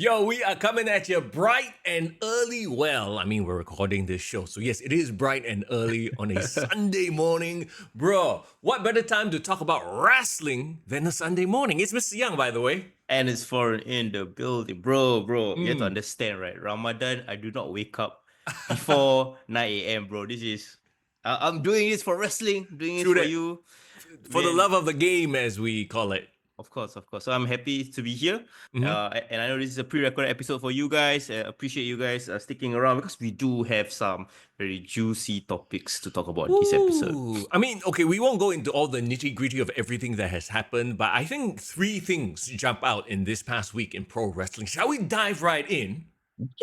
Yo, we are coming at you bright and early. Well, I mean, we're recording this show, so yes, it is bright and early on a Sunday morning. Bro, what better time to talk about wrestling than a Sunday morning? It's Mr. Young, by the way. And it's foreign in the building. Bro, you have to understand, right? Ramadan, I do not wake up before 9 a.m., bro. This is, I'm doing this for wrestling, doing it True for that. you. For the Man, love of the game, as we call it. Of course. So I'm happy to be here. And I know this is a pre-recorded episode for you guys. Appreciate you guys sticking around because we do have some very juicy topics to talk about this episode. Ooh. I mean, okay, we won't go into all the nitty-gritty of everything that has happened, but I think 3 things jump out in this past week in pro wrestling. Shall we dive right in?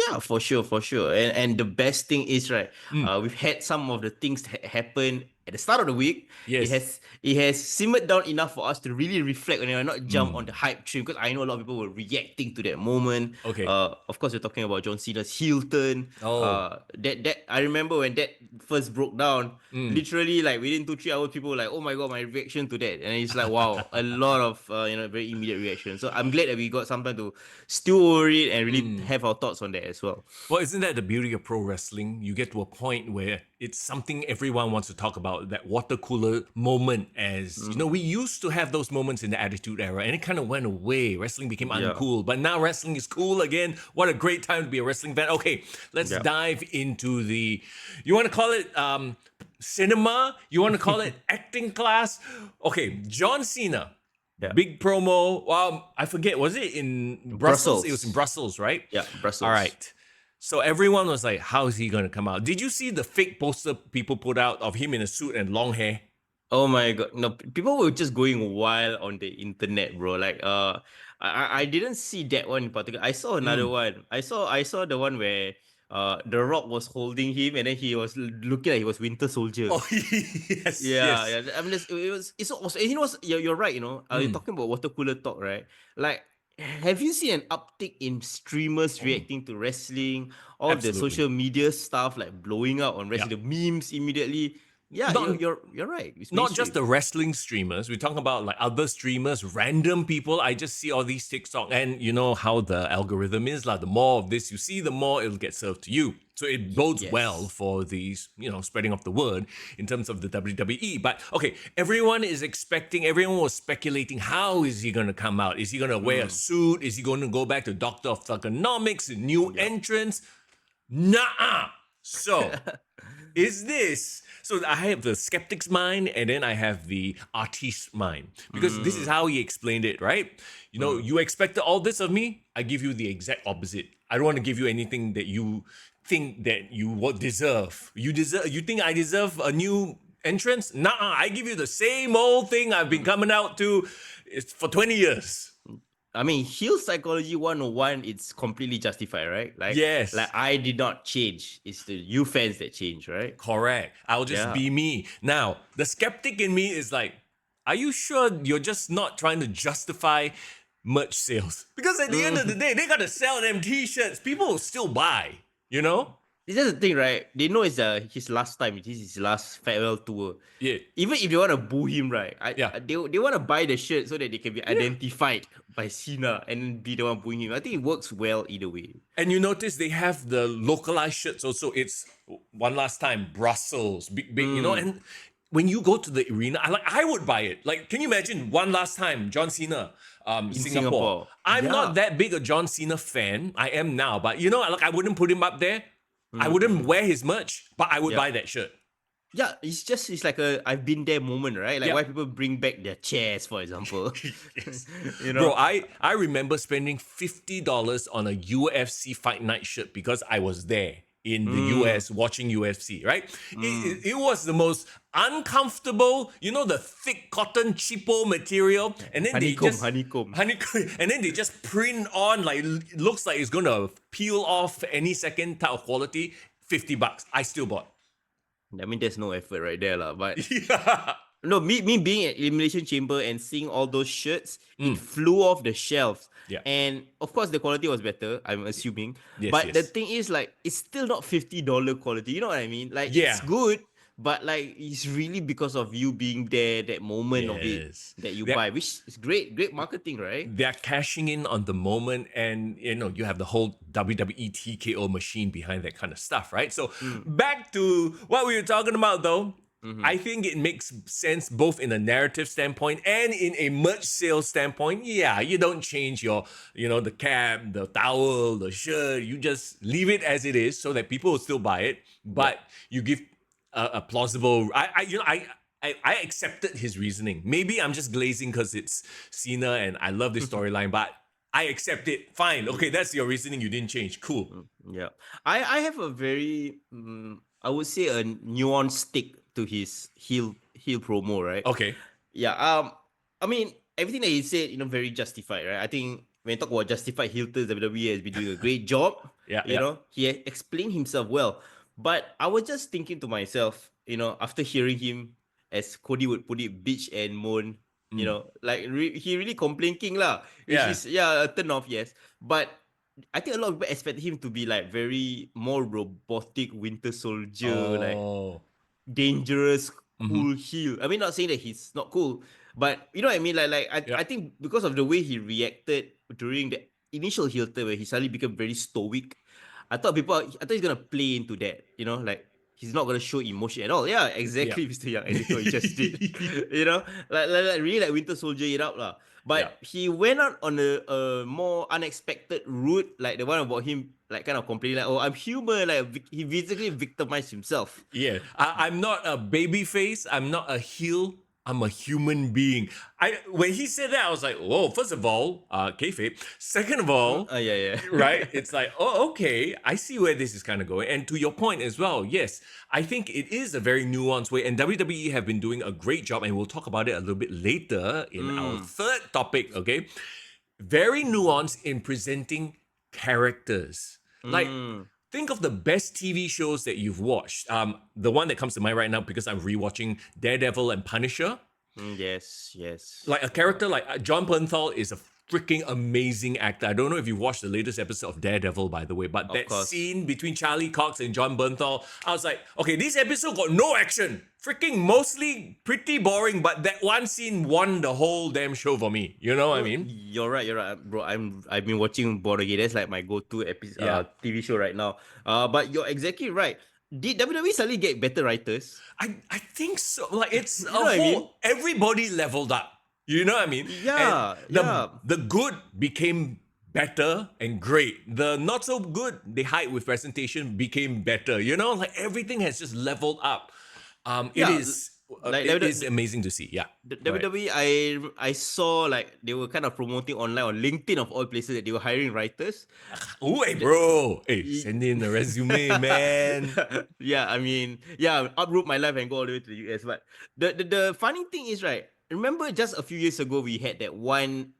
Yeah, for sure. And the best thing is, right, we've had some of the things that happen at the start of the week. Yes. It has simmered down enough for us to really reflect on it and not jump on the hype train, because I know a lot of people were reacting to that moment. Okay. Of course, we're talking about John Cena's heel turn. That I remember when that first broke down. Literally, like within 2-3 hours, people were like, "Oh my god, my reaction to that," and it's like, wow, a lot of very immediate reaction. So I'm glad that we got some time to stew over it and really have our thoughts on that as well. Well, isn't that the beauty of pro wrestling? You get to a point where it's something everyone wants to talk about, that water cooler moment. As you know, we used to have those moments in the Attitude Era and it kind of went away. Wrestling became uncool, but now wrestling is cool again. What a great time to be a wrestling fan. Okay, let's dive into the, you want to call it cinema? You want to call it acting class? Okay, John Cena. Yeah. Big promo. I forget. Was it in Brussels? It was in Brussels, right? Yeah, Brussels. All right. So everyone was like, how is he going to come out? Did you see the fake poster people put out of him in a suit and long hair? Oh my god. No, people were just going wild on the internet, bro. Like I didn't see that one in particular. I saw another one. I saw the one where The Rock was holding him and then he was looking like he was Winter Soldier. Oh, yes. Yeah. I mean, you're right, you're talking about water cooler talk, right? Like, have you seen an uptick in streamers reacting to wrestling? All the Absolutely. social media stuff like blowing up on wrestling, the memes immediately. Yeah, you're right. It's Not just mainstream. the wrestling streamers. We're talking about like other streamers, random people. I just see all these TikTok, and you know how the algorithm is. Like the more of this you see, the more it'll get served to you. So it bodes well for these, spreading of the word in terms of the WWE. But okay, everyone was speculating, how is he going to come out? Is he going to wear a suit? Is he going to go back to Doctor of Thugonomics, a new entrance? Nah. So is this... So I have the skeptic's mind and then I have the artist's mind. Because this is how he explained it, right? You expected all this of me, I give you the exact opposite. I don't want to give you anything that you think that you would deserve. You think I deserve a new entrance? Nah, I give you the same old thing I've been coming out to for 20 years. I mean, heel psychology 101, it's completely justified, right? Like, yes. Like, I did not change. It's the you fans that change, right? Correct. I'll just be me. Now, the skeptic in me is like, are you sure you're just not trying to justify merch sales? Because at the end of the day, they got to sell them t-shirts. People will still buy, This is the thing, right? They know it's his last time. This is his last farewell tour. Yeah. Even if they want to boo him, right? They want to buy the shirt so that they can be identified by Cena and be the one booing him. I think it works well either way. And you notice they have the localized shirts also. It's one last time, Brussels, big, and when you go to the arena, I would buy it. Like, can you imagine one last time, John Cena, Singapore. I'm not that big a John Cena fan. I am now, but I wouldn't put him up there. I wouldn't wear his merch, but I would buy that shirt. Yeah, it's like a I've been there moment, right? Like why people bring back their chairs, for example. Bro, I remember spending $50 on a UFC Fight Night shirt because I was there in the US watching UFC, right? It was the most uncomfortable, the thick cotton cheapo material, and then honeycomb, and then they just print on like it looks like it's gonna peel off any second type of quality. $50, I still bought. I mean, there's no effort right there, but no, me being at Elimination Chamber and seeing all those shirts, it flew off the shelves. Yeah. And of course the quality was better, I'm assuming. But the thing is, like, it's still not $50 quality. You know what I mean? Like, it's good, but like it's really because of you being there, that moment of it Yes. that you They're, buy, which is great marketing, right? they're cashing in on the moment, and you have the whole WWE TKO machine behind that kind of stuff, right? So back to what we were talking about though. I think it makes sense both in a narrative standpoint and in a merch sales standpoint. Yeah, you don't change your, the cap, the towel, the shirt. You just leave it as it is so that people will still buy it. But you give a plausible. I accepted his reasoning. Maybe I'm just glazing because it's Cena and I love this storyline, but I accept it. Fine. Okay, that's your reasoning. You didn't change. Cool. Yeah, I have a very I would say a nuanced take to his heel promo, right? Okay. Yeah. I mean everything that he said, very justified, right? I think when you talk about justified heel turns, WWE has been doing a great job. Yeah, He explained himself well, but I was just thinking to myself, after hearing him, as Cody would put it, bitch and moan. Like he really complain king lah, which Yeah. is a turn off, yes, but I think a lot of people expect him to be like very more robotic Winter Soldier, like Oh. dangerous, cool heel. I mean, not saying that he's not cool, but you know what I mean. I think because of the way he reacted during the initial heel turn, where he suddenly became very stoic, I thought he's gonna play into that. Like he's not gonna show emotion at all. Yeah, exactly, Yeah. Mr. Young. And that's what he just did. like really like Winter Soldier it out lah. But he went out on a more unexpected route, like the one about him, like kind of complaining, like, "Oh, I'm human." Like he physically victimized himself. Yeah, I'm not a baby face. I'm not a heel. I'm a human being. When he said that, I was like, whoa, first of all, kayfabe. Second of all, Yeah. right? It's like, oh, okay, I see where this is kind of going. And to your point as well, yes, I think it is a very nuanced way. And WWE have been doing a great job, and we'll talk about it a little bit later in our third topic, okay? Very nuanced in presenting characters. Like, think of the best TV shows that you've watched. The one that comes to mind right now, because I'm rewatching Daredevil and Punisher. Yes. Like a character like John Bernthal is a freaking amazing actor. I don't know if you watched the latest episode of Daredevil, by the way, but that course. scene between Charlie Cox and John Bernthal, I was like, okay, this episode got no action. Freaking mostly pretty boring, but that one scene won the whole damn show for me. You know what I mean? You're right, bro. I've been watching Bologna. That's like my go-to episode, TV show right now. But you're exactly right. Did WWE suddenly get better writers? I think so. Like it's You know what I mean? everybody leveled up. You know what I mean? Yeah, And the good became better and great. The not so good, they hide with presentation, became better. Like everything has just leveled up. It is it is amazing to see. Yeah. The WWE, I saw like they were kind of promoting online on LinkedIn of all places that they were hiring writers. Oh, hey, bro. Hey, send in a resume, man. Uproot my life and go all the way to the US. But the funny thing is, right, remember just a few years ago we had that one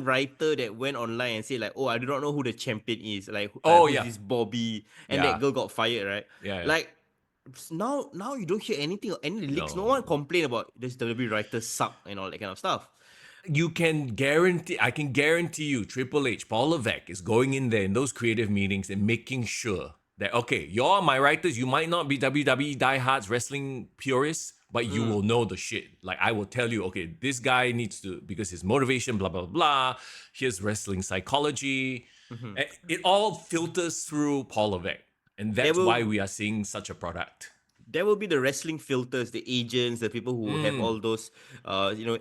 writer that went online and said like, "Oh, I do not know who the champion is." Like, who's this Bobby? And that girl got fired, right? Yeah. Like, now you don't hear anything, any leaks. No one complain about this WWE writers suck and all that kind of stuff. I can guarantee you, Triple H, Paul Levesque is going in there in those creative meetings and making sure that, okay, you're my writers, you might not be WWE diehards, wrestling purists, but you will know the shit. Like, I will tell you, okay, this guy needs to, because his motivation, blah, blah, blah, here's wrestling psychology. It all filters through Paul Levesque. And that's why we are seeing such a product. There will be the wrestling filters, the agents, the people who have all those,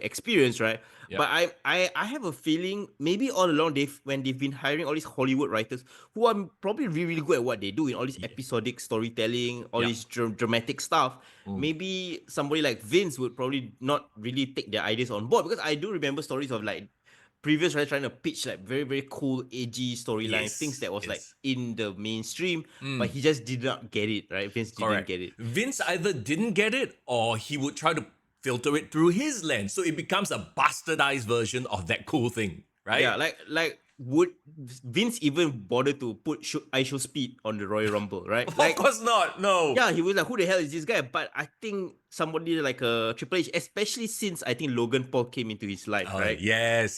experience, right? Yep. But I have a feeling maybe all along when they've been hiring all these Hollywood writers who are probably really, really good at what they do in all this episodic storytelling, all this dramatic stuff. Maybe somebody like Vince would probably not really take their ideas on board, because I do remember stories of like previous writers trying to pitch like very, very cool, edgy storylines, things that was like in the mainstream, but he just did not get it, right? Vince didn't get it. Vince either didn't get it or he would try to filter it through his lens. So it becomes a bastardized version of that cool thing, right? Yeah, like would Vince even bother to put ISO Speed on the Royal Rumble, right? Of course not. No. Yeah, he was like, who the hell is this guy? But I think somebody like Triple H, especially since I think Logan Paul came into his life, right? Yes.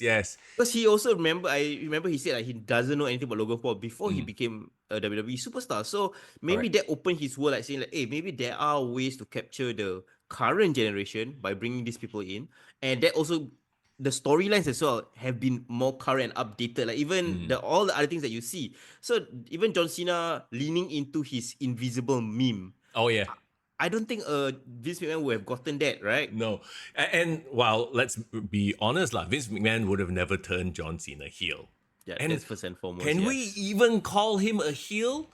Because he also I remember he said like he doesn't know anything about Logan Paul before he became a WWE superstar. So maybe that opened his world, like saying like, hey, maybe there are ways to capture the current generation by bringing these people in, and that also the storylines as well have been more current and updated. Like even all the other things that you see. So even John Cena leaning into his invisible meme. Oh yeah. I don't think Vince McMahon would have gotten that, right? No. And well, let's be honest lah. Vince McMahon would have never turned John Cena heel. Yeah, And that's first and foremost. Can we even call him a heel?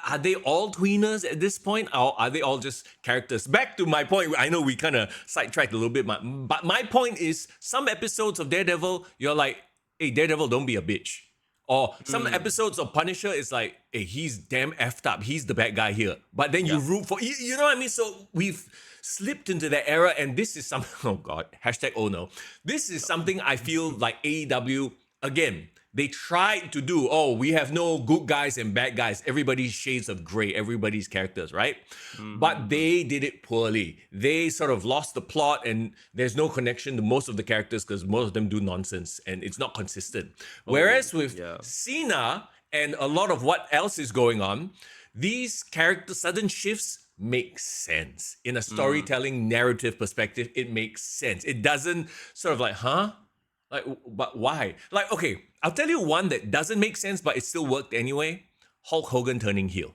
Are they all tweeners at this point, or are they all just characters? Back to my point, I know we kind of sidetracked a little bit, but my point is, some episodes of Daredevil, you're like, hey, Daredevil, don't be a bitch. Or some episodes of Punisher is like, hey, he's damn effed up. He's the bad guy here. But then you root for, you know what I mean? So we've slipped into that era, and this is something, oh God, hashtag oh no. This is something I feel like AEW, again, they tried to do, we have no good guys and bad guys. Everybody's shades of gray, everybody's characters, right? But they did it poorly. They sort of lost the plot, and there's no connection to most of the characters because most of them do nonsense and it's not consistent. Whereas with Cena and a lot of what else is going on, these character sudden shifts make sense. In a storytelling narrative perspective, it makes sense. It doesn't sort of like, like, but why? Like, okay, I'll tell you one that doesn't make sense, but it still worked anyway. Hulk Hogan turning heel.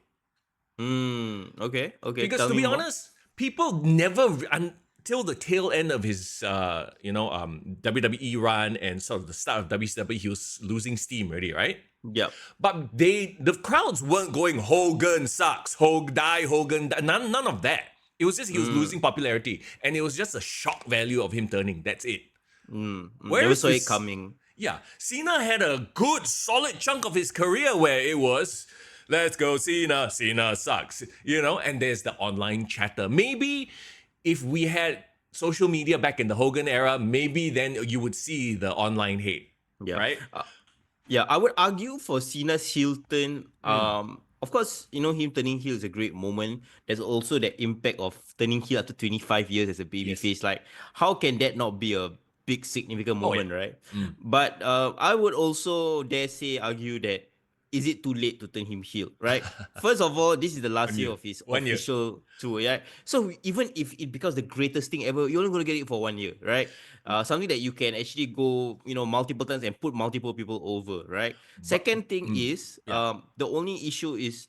Okay. Because to be honest, people never, until the tail end of his, WWE run and sort of the start of WCW, he was losing steam already, right? Yep. But the crowds weren't going, Hogan sucks, Hogan, none of that. It was just he was losing popularity, and it was just a shock value of him turning. That's it. Never saw it coming. Yeah, Cena had a good solid chunk of his career where it was, let's go Cena, Cena sucks, and there's the online chatter. Maybe if we had social media back in the Hogan era, maybe then you would see the online hate, right? I would argue for Cena's heel turn. Of course, him turning heel is a great moment. There's also the impact of turning heel after 25 years as a babyface. Like, how can that not be a big significant moment, right? But I would also argue that is it too late to turn him heel, right? First of all, this is the last year of his official tour, yeah. So even if it becomes the greatest thing ever, you're only going to get it for 1 year, right? Something that you can actually go, multiple times and put multiple people over, right? Second thing is, the only issue is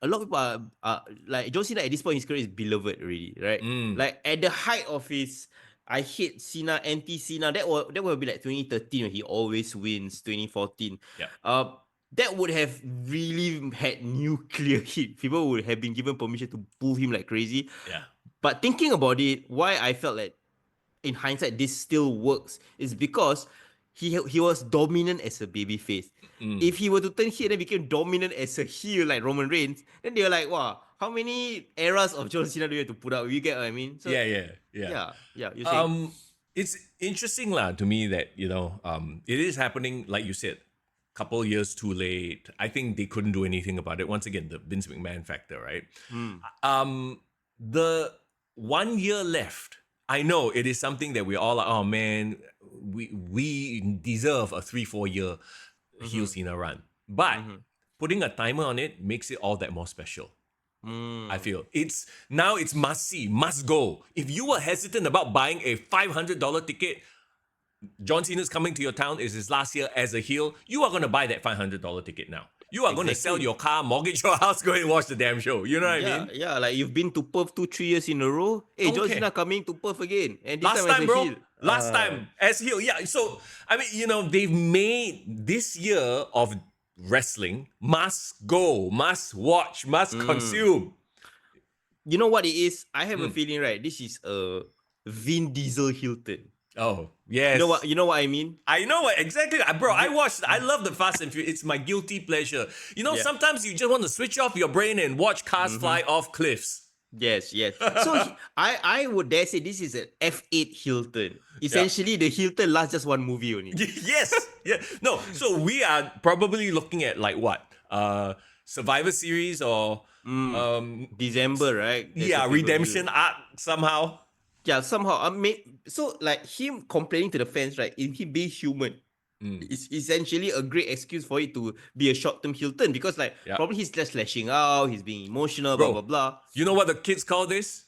a lot of people are like John Cena at this point in his career is beloved already, right? Like at the height of his I hate Cena, anti-Cena. That will be like 2013 when he always wins, 2014. That would have really had nuclear hit. People would have been given permission to boo him like crazy. Yeah. But thinking about it, why I felt like in hindsight this still works is because he was dominant as a babyface. If he were to turn heel and became dominant as a heel like Roman Reigns, then they were like, wow, how many eras of John Cena do you have to put up? You get what I mean? So, yeah. You're saying. It's interesting to me that, it is happening, like you said, couple years too late. I think they couldn't do anything about it. Once again, the Vince McMahon factor, right? The 1 year left, I know it is something that we're all like, oh man, we deserve a 3-4 year heel Cena run. But putting a timer on it makes it all that more special. I feel it's must see, must go. If you were hesitant about buying a $500 ticket, John Cena's coming to your town, is his last year as a heel, you are going to buy that $500 ticket now. You are going to sell your car, mortgage your house, go and watch the damn show. You know what I mean? Yeah, like you've been to Perth 2-3 years in a row. Hey, John Cena coming to Perth again. And this time as a heel. Last time as heel. Yeah, so, I mean, they've made this year of wrestling must go, must watch, must consume. You know what it is? I have a feeling, right? This is a Vin Diesel heel turn. Oh, yes. You know what I mean? I know what exactly. Bro, I love the Fast and Furious. It's my guilty pleasure. Sometimes you just want to switch off your brain and watch cars fly off cliffs. Yes, yes. So I would dare say this is an F8 Hilton. Yeah. Essentially, the Hilton lasts just one movie only. Yes. Yeah. No. So we are probably looking at like what? Survivor Series or December, right? There's a yeah, pay-per-view. redemption arc somehow. Yeah, somehow I mean, so like him complaining to the fans, right? In him being human, it's essentially a great excuse for it to be a short-term Hilton because like Yeah. probably he's just lashing out, he's being emotional, blah blah Bro, blah, you know what the kids call this?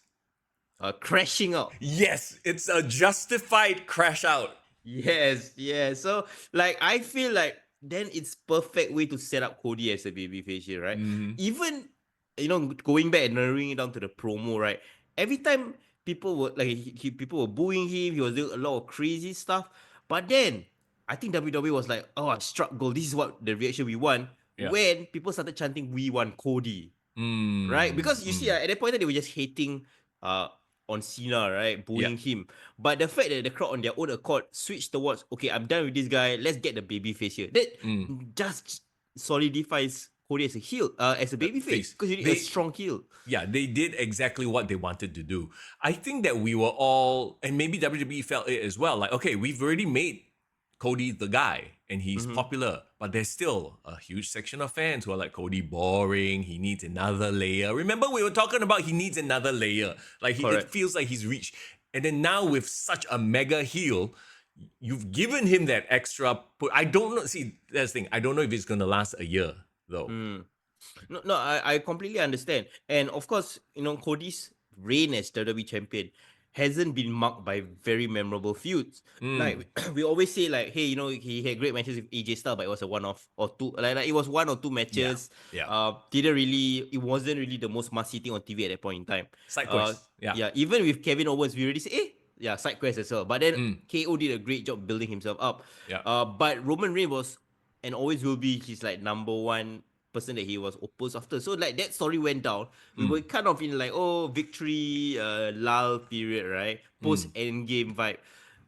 crashing out. Yes, it's a justified crash out. Yes, yes. So like I feel like then it's perfect way to set up Cody as a babyface here, right? Even going back and narrowing it down to the promo, right? Every time people were like people were booing him, he was doing a lot of crazy stuff. But then I think WWE was like, oh, I struck gold. This is what the reaction we want. Yeah. When people started chanting, "We want Cody," right? Because you see, at that point they were just hating on Cena, right? Booing him. But the fact that the crowd on their own accord switched towards, okay, I'm done with this guy, let's get the baby face here. That just solidifies Cody as a heel, as a baby face. Because you need a strong heel. Yeah, they did exactly what they wanted to do. I think that we were all, and maybe WWE felt it as well, like, okay, we've already made Cody the guy and he's popular, but there's still a huge section of fans who are like, Cody boring, he needs another layer. Remember, we were talking about he needs another layer. Like, it feels like he's reached. And then now with such a mega heel, you've given him that extra put. I don't know. See, that's the thing. I don't know if it's going to last a year, though. No, I completely understand. And of course, Cody's reign as WWE champion hasn't been marked by very memorable feuds. Like we always say, like, hey, he had great matches with AJ Styles, but it was a one-off or two. Like it was one or two matches. Yeah. It wasn't really the most must-see thing on TV at that point in time. Side quest. Yeah. Even with Kevin Owens, we already say, side quest as well. But then KO did a great job building himself up. Yeah. But Roman Reigns was and always will be his like number one person that he was opposed after. So like that story went down. We were kind of in like victory lull period, right? Post endgame vibe.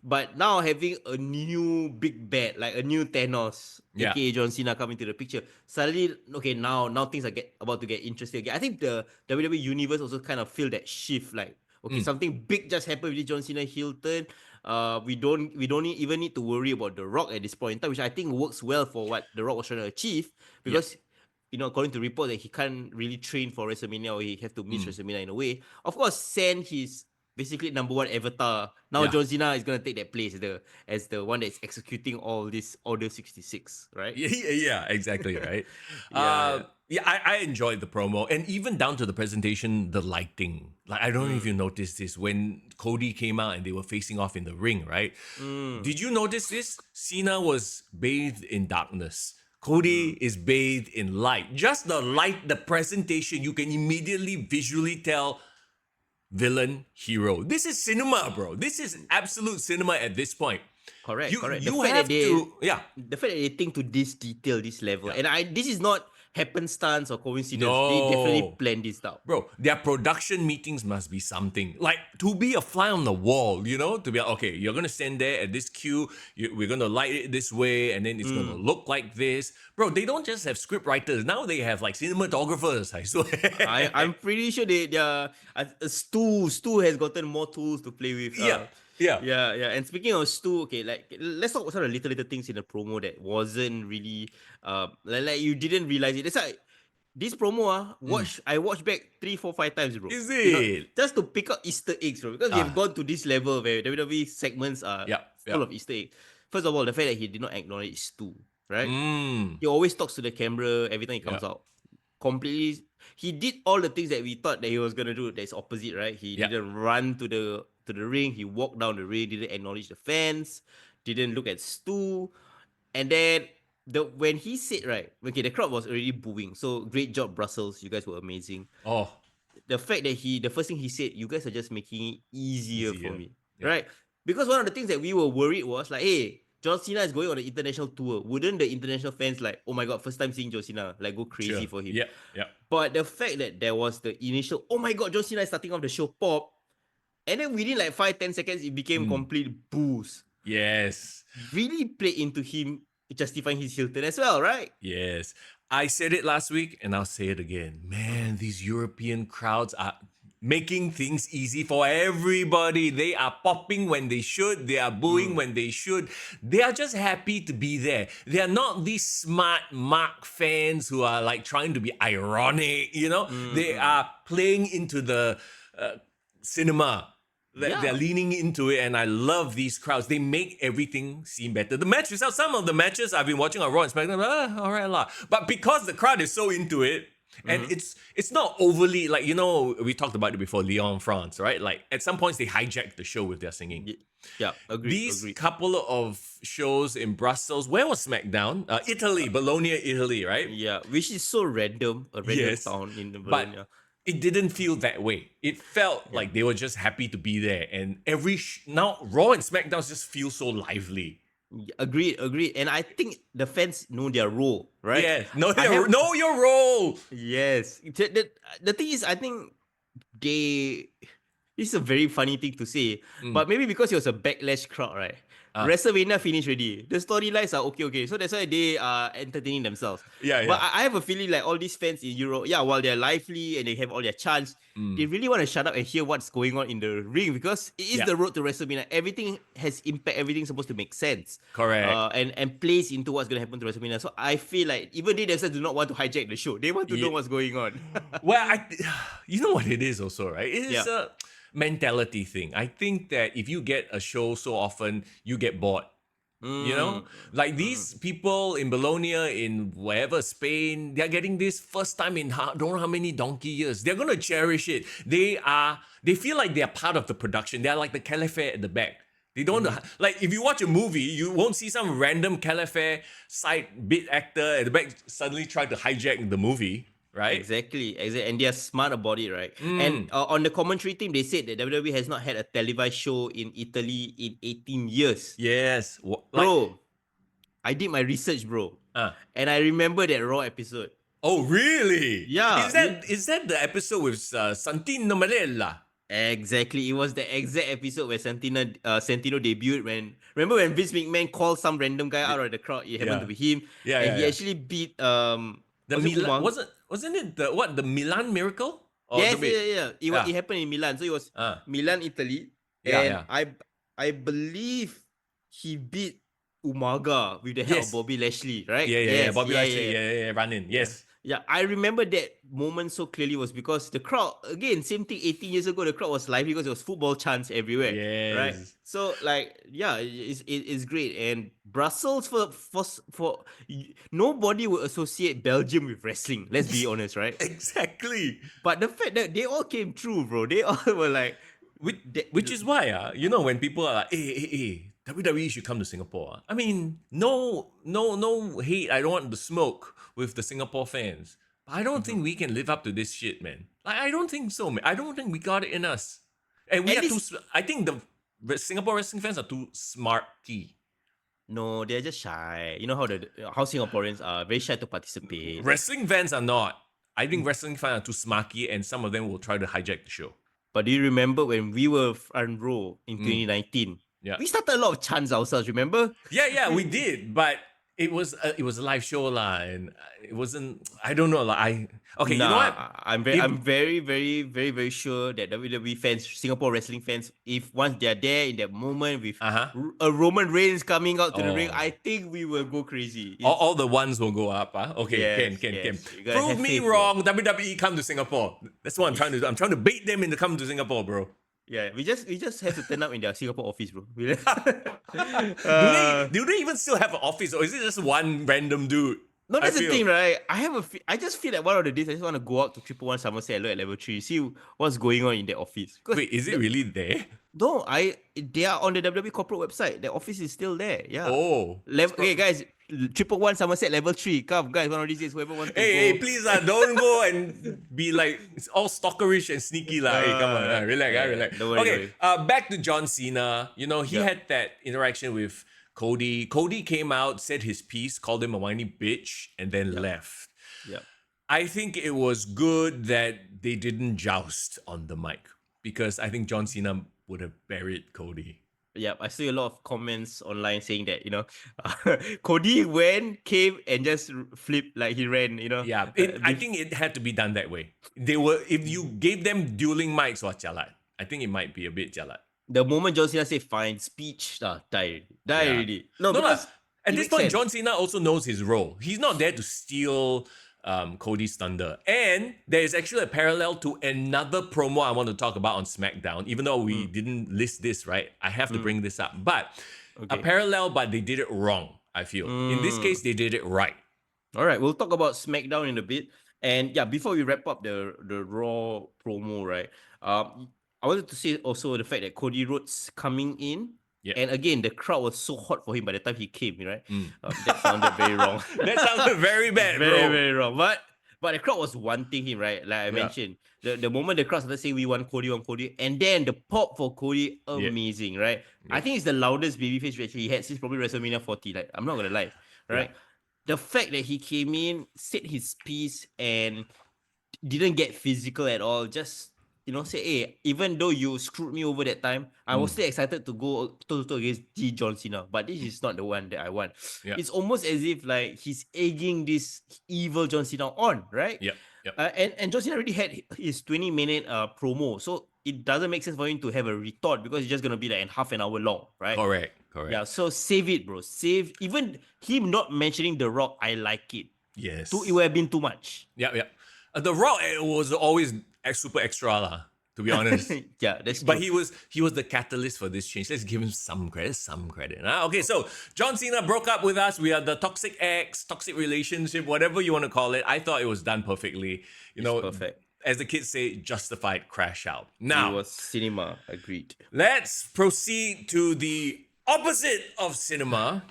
But now having a new big bad, like a new Thanos, aka John Cena coming to the picture, suddenly okay now things are about to get interesting again. I think the WWE universe also kind of feel that shift, like okay, something big just happened with John Cena heel turn. We don't even need to worry about The Rock at this point in time, which I think works well for what The Rock was trying to achieve because according to report that he can't really train for WrestleMania or he have to miss WrestleMania in a way. Of course, send his basically number one avatar. Now John Cena is gonna take that place as the one that's executing all this Order 66, right? Yeah, exactly, right? I enjoyed the promo and even down to the presentation, the lighting. Like, I don't know if you noticed this when Cody came out and they were facing off in the ring, right? Did you notice this? Cena was bathed in darkness. Cody is bathed in light. Just the light, the presentation, you can immediately visually tell villain, hero. This is cinema, bro. This is absolute cinema at this point. Correct. You The have to, The fact that they think to this detail, this level, and this is not happenstance or coincidence. No. They definitely planned this out. Bro, their production meetings must be something. Like, to be a fly on the wall, to be like, okay, you're going to stand there at this queue, we're going to light it this way, and then it's going to look like this. Bro, they don't just have script writers. Now they have, like, cinematographers, I swear. I'm pretty sure Stu has gotten more tools to play with. Yeah. And speaking of Stu, okay, like let's talk about some of the little things in the promo that wasn't really like you didn't realize it. That's why this promo I watched back 3, 4, 5 times, bro. Is it? Just to pick up Easter eggs, bro. Because we have gone to this level where WWE segments are full of Easter eggs. First of all, the fact that he did not acknowledge Stu, right? He always talks to the camera every time he comes out. Completely, he did all the things that we thought that he was gonna do. That's opposite, right? He didn't run to the ring. He walked down the ring. Didn't acknowledge the fans. Didn't look at Stu. And then when he said, right, okay, the crowd was already booing. So great job, Brussels. You guys were amazing. Oh, the fact that the first thing he said, you guys are just making it easier. For me, right? Because one of the things that we were worried was like, hey, John Cena is going on an international tour. Wouldn't the international fans like, oh my god, first time seeing John Cena, like go crazy for him? Yeah. But the fact that there was the initial, oh my god, John Cena is starting off the show pop, and then within like 5-10 seconds, it became complete boost. Yes. Really played into him justifying his heel turn as well, right? Yes. I said it last week and I'll say it again. Man, these European crowds are making things easy for everybody. They are popping when they should. They are booing when they should. They are just happy to be there. They are not these smart Mark fans who are like trying to be ironic, you know? They are playing into the cinema. They're leaning into it, and I love these crowds. They make everything seem better. The match results, some of the matches I've been watching on Raw and SmackDown, all right lah. But because the crowd is so into it, and it's not overly, like, you know, we talked about it before, Lyon, France, right? Like, at some points, they hijack the show with their singing. Yeah, agree. These couple of shows in Brussels, where was SmackDown? Italy, Bologna, Italy, right? Yeah, which is so random, a random town in the Bologna. But it didn't feel that way. It felt like they were just happy to be there. And now Raw and SmackDown just feel so lively. Agreed. And I think the fans know their role, right? Yes, know your role. Yes. The thing is, I think this is a very funny thing to say, but maybe because it was a backlash crowd, right? WrestleMania finished already. The storylines are okay. So that's why they are entertaining themselves. Yeah. But I have a feeling like all these fans in Europe, while they're lively and they have all their chants, they really want to shut up and hear what's going on in the ring, because it is the road to WrestleMania. Everything has impact. Everything's supposed to make sense. Correct. And plays into what's going to happen to WrestleMania. So I feel like even they themselves do not want to hijack the show. They want to know what's going on. Well, you know what it is also, right? It is a mentality thing. I think that if you get a show so often, you get bored. You know, like these people in Bologna, in wherever, Spain, they're getting this first time in don't know how many donkey years. They're gonna cherish it. They feel like they're part of the production. They're like the caliphate at the back. They don't like, if you watch a movie, you won't see some random caliphate side bit actor at the back suddenly try to hijack the movie. Right? Exactly. And they are smart about it, right? And on the commentary team, they said that WWE has not had a televised show in Italy in 18 years. Yes. Bro, I did my research, bro. And I remember that Raw episode. Oh, really? Yeah. Is that the episode with Santino Marella? Exactly. It was the exact episode where Santino debuted. Remember when Vince McMahon called some random guy out of the crowd? It happened to be him. He actually beat wasn't it the Milan Miracle? Yes, It happened in Milan. So it was Milan, Italy. And I believe he beat Umaga with the help of Bobby Lashley, right? Bobby Lashley, running. Yes. Yeah, I remember that moment so clearly was because the crowd, again, same thing 18 years ago, the crowd was lively because there was football chants everywhere. Yes. Right? So, like, it's great. And Brussels, for nobody will associate Belgium with wrestling. Let's be honest, right? Exactly. But the fact that they all came true, bro, they all were like... Which is why, when people are like, hey, WWE should come to Singapore. I mean, no hate. I don't want the smoke with the Singapore fans. But I don't think we can live up to this shit, man. Like, I don't think so, man. I don't think we got it in us. And we are too... I think the Singapore wrestling fans are too smarty. No, they're just shy. You know how Singaporeans are very shy to participate. Wrestling fans are not. I think wrestling fans are too smarky, and some of them will try to hijack the show. But do you remember when we were front row in 2019? Yeah. We started a lot of chants ourselves, remember? Yeah, we did. But it was a live show lah, and it wasn't. I don't know lah. You know what? I'm very, very, very, very sure that WWE fans, Singapore wrestling fans, if once they're there in that moment with a Roman Reigns coming out to the ring, I think we will go crazy. All the ones will go up. Okay, can. Prove me wrong. WWE come to Singapore. That's what I'm trying to do. I'm trying to bait them into come to Singapore, bro. Yeah, we just have to turn up in their Singapore office, bro. Do they even still have an office, or is it just one random dude? No, that's the thing, right? I just feel like one of the days I just want to go out to 111 Somerset at level 3, see what's going on in their office. Wait, is it really there? No, they are on the WWE corporate website. The office is still there. Yeah. Oh. Okay, guys, 111 Somerset level 3. Come, guys, one of these days, whoever wants to go. Hey, please, don't go and be like, it's all stalkerish and sneaky. Hey, come on, relax. Don't worry. Back to John Cena. He had that interaction with Cody. Cody came out, said his piece, called him a whiny bitch, and then left. Yeah. I think it was good that they didn't joust on the mic, because I think John Cena would have buried Cody. I see a lot of comments online saying that, Cody came and just flipped like he ran, Yeah, I think it had to be done that way. If you gave them dueling mics, jalat. I think it might be a bit jalat. The moment John Cena say fine, speech, die already. No, No, because at it this makes point, sense. John Cena also knows his role. He's not there to steal Cody's thunder. And there is actually a parallel to another promo I want to talk about on SmackDown, even though we didn't list this, right? I have to bring this up. But a parallel, but they did it wrong, I feel. In this case, they did it right. All right, we'll talk about SmackDown in a bit. And yeah, before we wrap up the Raw promo, right? I wanted to say also the fact that Cody Rhodes coming in. Yeah. And again, the crowd was so hot for him by the time he came, right? That sounded very wrong. That sounded very bad, bro. Very, very wrong. But the crowd was wanting him, right? Like I mentioned, the moment the crowd started saying we want Cody, and then the pop for Cody, amazing, right? I think it's the loudest babyface reaction he had since probably WrestleMania 40. Like, I'm not gonna lie, right? Yeah. The fact that he came in, said his piece, and didn't get physical at all, just say, hey, even though you screwed me over that time, I was still excited to go toe-to-toe against John Cena, but this is not the one that I want. Yeah. It's almost as if like he's egging this evil John Cena on, right? Yep. And John Cena already had his 20-minute promo, so it doesn't make sense for him to have a retort because it's just gonna be like half an hour long, right? Correct. Yeah, so save it, bro. Save even him not mentioning The Rock. I like it. Yes. It would have been too much. Yeah. The Rock was always super extra lah, to be honest. Yeah, that's true. But he was the catalyst for this change. Let's give him some credit. Okay, so John Cena broke up with us. We are the toxic ex, toxic relationship, whatever you want to call it. I thought it was done perfectly. It's perfect. As the kids say, justified crash out. Now, it was cinema. Agreed. Let's proceed to the opposite of cinema.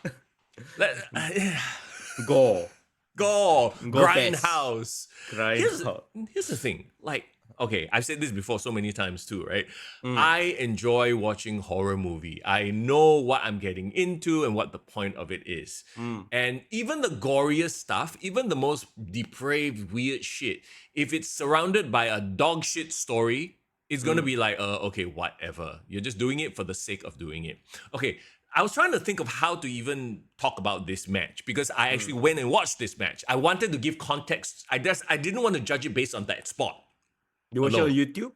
Gore. Grindhouse. Grindhouse. Here's the thing. Like, okay, I've said this before so many times too, right? I enjoy watching horror movie. I know what I'm getting into and what the point of it is. And even the goriest stuff, even the most depraved, weird shit, if it's surrounded by a dog shit story, it's gonna be like, okay, whatever. You're just doing it for the sake of doing it. Okay, I was trying to think of how to even talk about this match because I actually went and watched this match. I wanted to give context. I didn't want to judge it based on that spot. You watch it on YouTube?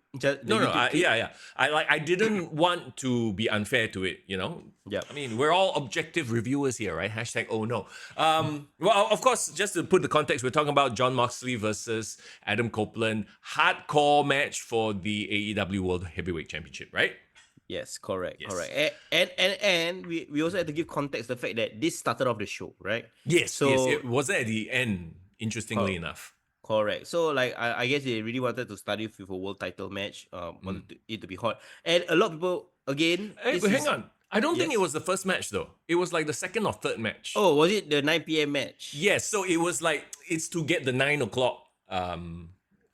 I didn't want to be unfair to it, Yeah. I mean, we're all objective reviewers here, right? Hashtag oh no. Well, of course, just to put the context, we're talking about Jon Moxley versus Adam Copeland, hardcore match for the AEW World Heavyweight Championship, right? Yes, correct. And we also have to give context the fact that this started off the show, right? Yes, it wasn't at the end, interestingly enough. Correct. So like I guess they really wanted to start with a world title match. Wanted it to be hot. And a lot of people again. Hey, but hang on. I don't think it was the first match though. It was like the second or third match. Oh, was it the 9 p.m. match? Yes, so it was like it's to get the 9 o'clock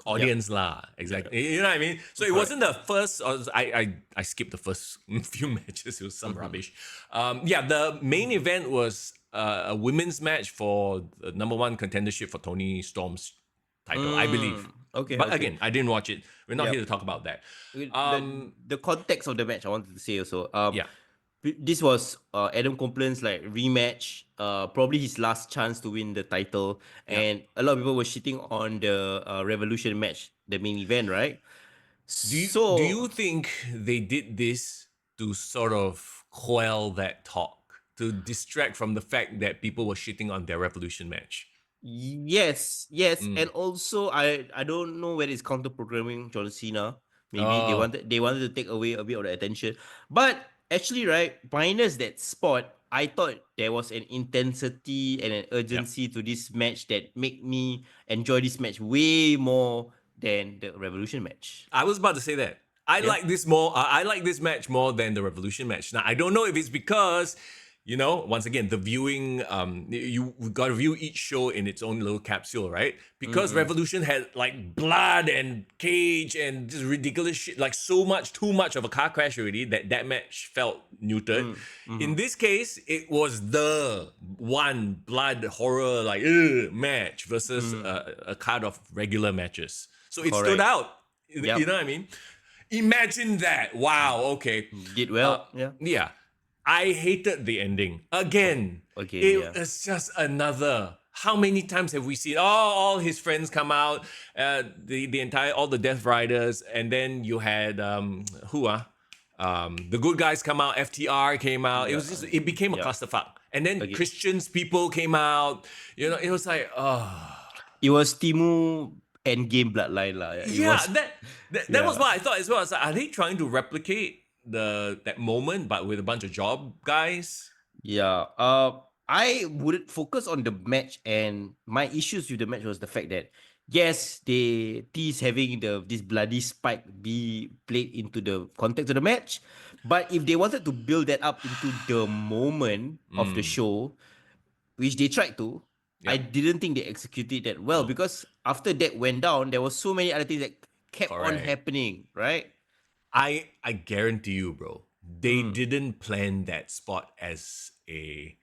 audience lah. Exactly. You know what I mean? So it wasn't the first. I skipped the first few matches. It was some rubbish. The main event was a women's match for the number one contendership for Toni Storm's title, I believe. Okay. But again, I didn't watch it. We're not here to talk about that. The context of the match I wanted to say also. This was Adam Copeland's like rematch, probably his last chance to win the title, and a lot of people were shitting on the Revolution match, the main event, right? Do you think they did this to sort of quell that talk, to distract from the fact that people were shitting on their Revolution match? Yes, and also I don't know whether it's counter programming John Cena. Maybe they wanted to take away a bit of the attention, but actually, right, minus that spot, I thought there was an intensity and an urgency to this match that made me enjoy this match way more than the Revolution match. I was about to say that. I like this more. I like this match more than the Revolution match. Now, I don't know if it's because, once again, the viewing, we've got to view each show in its own little capsule, right? Because Revolution had like blood and cage and just ridiculous shit, like too much of a car crash already that match felt neutered. In this case, it was the one blood horror match versus a card of regular matches. So it stood out. You know what I mean? Imagine that. Wow. Okay. Did well. Yeah. I hated the ending. Again, it was just another. How many times have we seen all his friends come out, the entire all the Death Riders, and then you had the good guys come out, FTR came out. It was just it became a clusterfuck. And then Christians people came out. You know, it was like it was Timu Endgame bloodline lah. That was what I thought as well. I was like, are they trying to replicate that moment but with a bunch of job guys? Yeah. I wouldn't focus on the match, and my issues with the match was the fact that yes, they tease having this bloody spike be played into the context of the match, but if they wanted to build that up into the moment of the show, which they tried to, I didn't think they executed that well, because after that went down, there was so many other things that kept on happening, right? I guarantee you, bro, they didn't plan that spot as a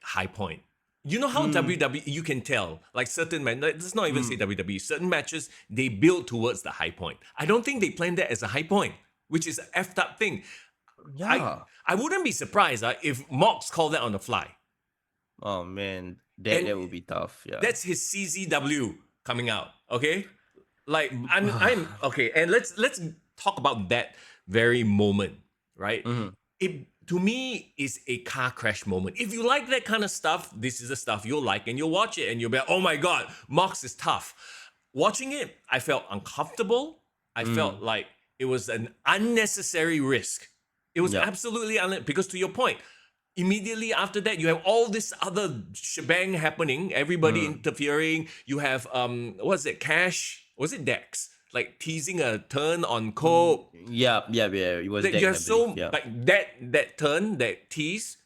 high point. You know how WWE, you can tell, like certain men, let's not even say WWE, certain matches, they build towards the high point. I don't think they planned that as a high point, which is an effed up thing. Yeah. I wouldn't be surprised if Mox called that on the fly. Oh man, that would be tough. Yeah. That's his CZW coming out, okay? Like, I'm okay, and let's talk about that very moment, right? It, to me, is a car crash moment. If you like that kind of stuff, this is the stuff you'll like, and you'll watch it and you'll be like, oh my God, Mox is tough. Watching it, I felt uncomfortable. I felt like it was an unnecessary risk. It was absolutely unnecessary, because to your point, immediately after that, you have all this other shebang happening, everybody interfering. You have, what's it, Cash? Was it Dex? Like teasing a turn on Cope. Yeah. It was Dex. You have like that turn, that tease.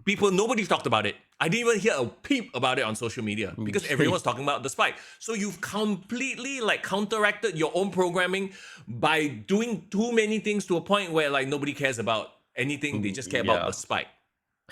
People, nobody talked about it. I didn't even hear a peep about it on social media because everyone's talking about the spike. So you've completely counteracted your own programming by doing too many things to a point where nobody cares about anything. They just care about the spike.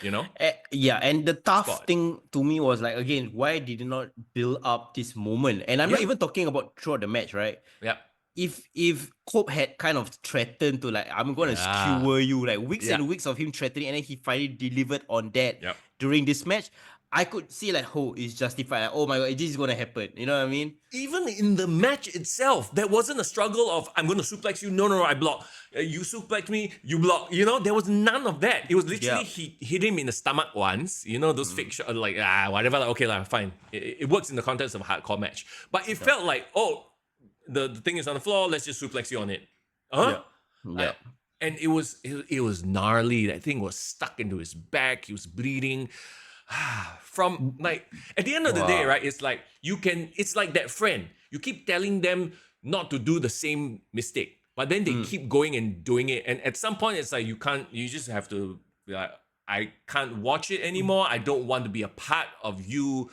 You know? And the tough thing to me was again, why did you not build up this moment? And I'm not even talking about throughout the match, right? Yeah. If Cope had kind of threatened to I'm gonna skewer you, weeks and weeks of him threatening, and then he finally delivered on that during this match, I could see it's justified. Oh my God, this is gonna happen. You know what I mean? Even in the match itself, there wasn't a struggle of I'm gonna suplex you. No, I block. You suplex me, you block. You know, there was none of that. It was literally he hit him in the stomach once. You know, those fake shots, whatever. Okay, fine. It works in the context of a hardcore match, but it felt like the thing is on the floor. Let's just suplex you on it. And it was gnarly. That thing was stuck into his back. He was bleeding. From at the end of the day, right? It's like it's like that friend. You keep telling them not to do the same mistake, but then they keep going and doing it. And at some point, it's like you just have to be like, I can't watch it anymore. I don't want to be a part of you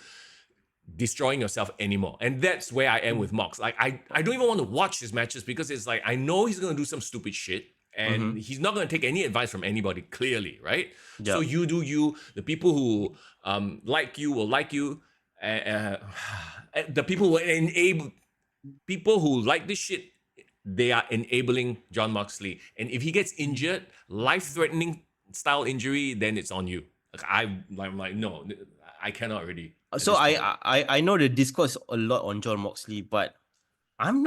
destroying yourself anymore. And that's where I am with Mox. I don't even want to watch his matches because it's like I know he's gonna do some stupid shit. And he's not going to take any advice from anybody, clearly, right? So you do you. The people who like you will like you. The people who like this shit, they are enabling Jon Moxley. And if he gets injured, life-threatening style injury, then it's on you. I'm like, no, I cannot really. So I know the discourse a lot on Jon Moxley, but I'm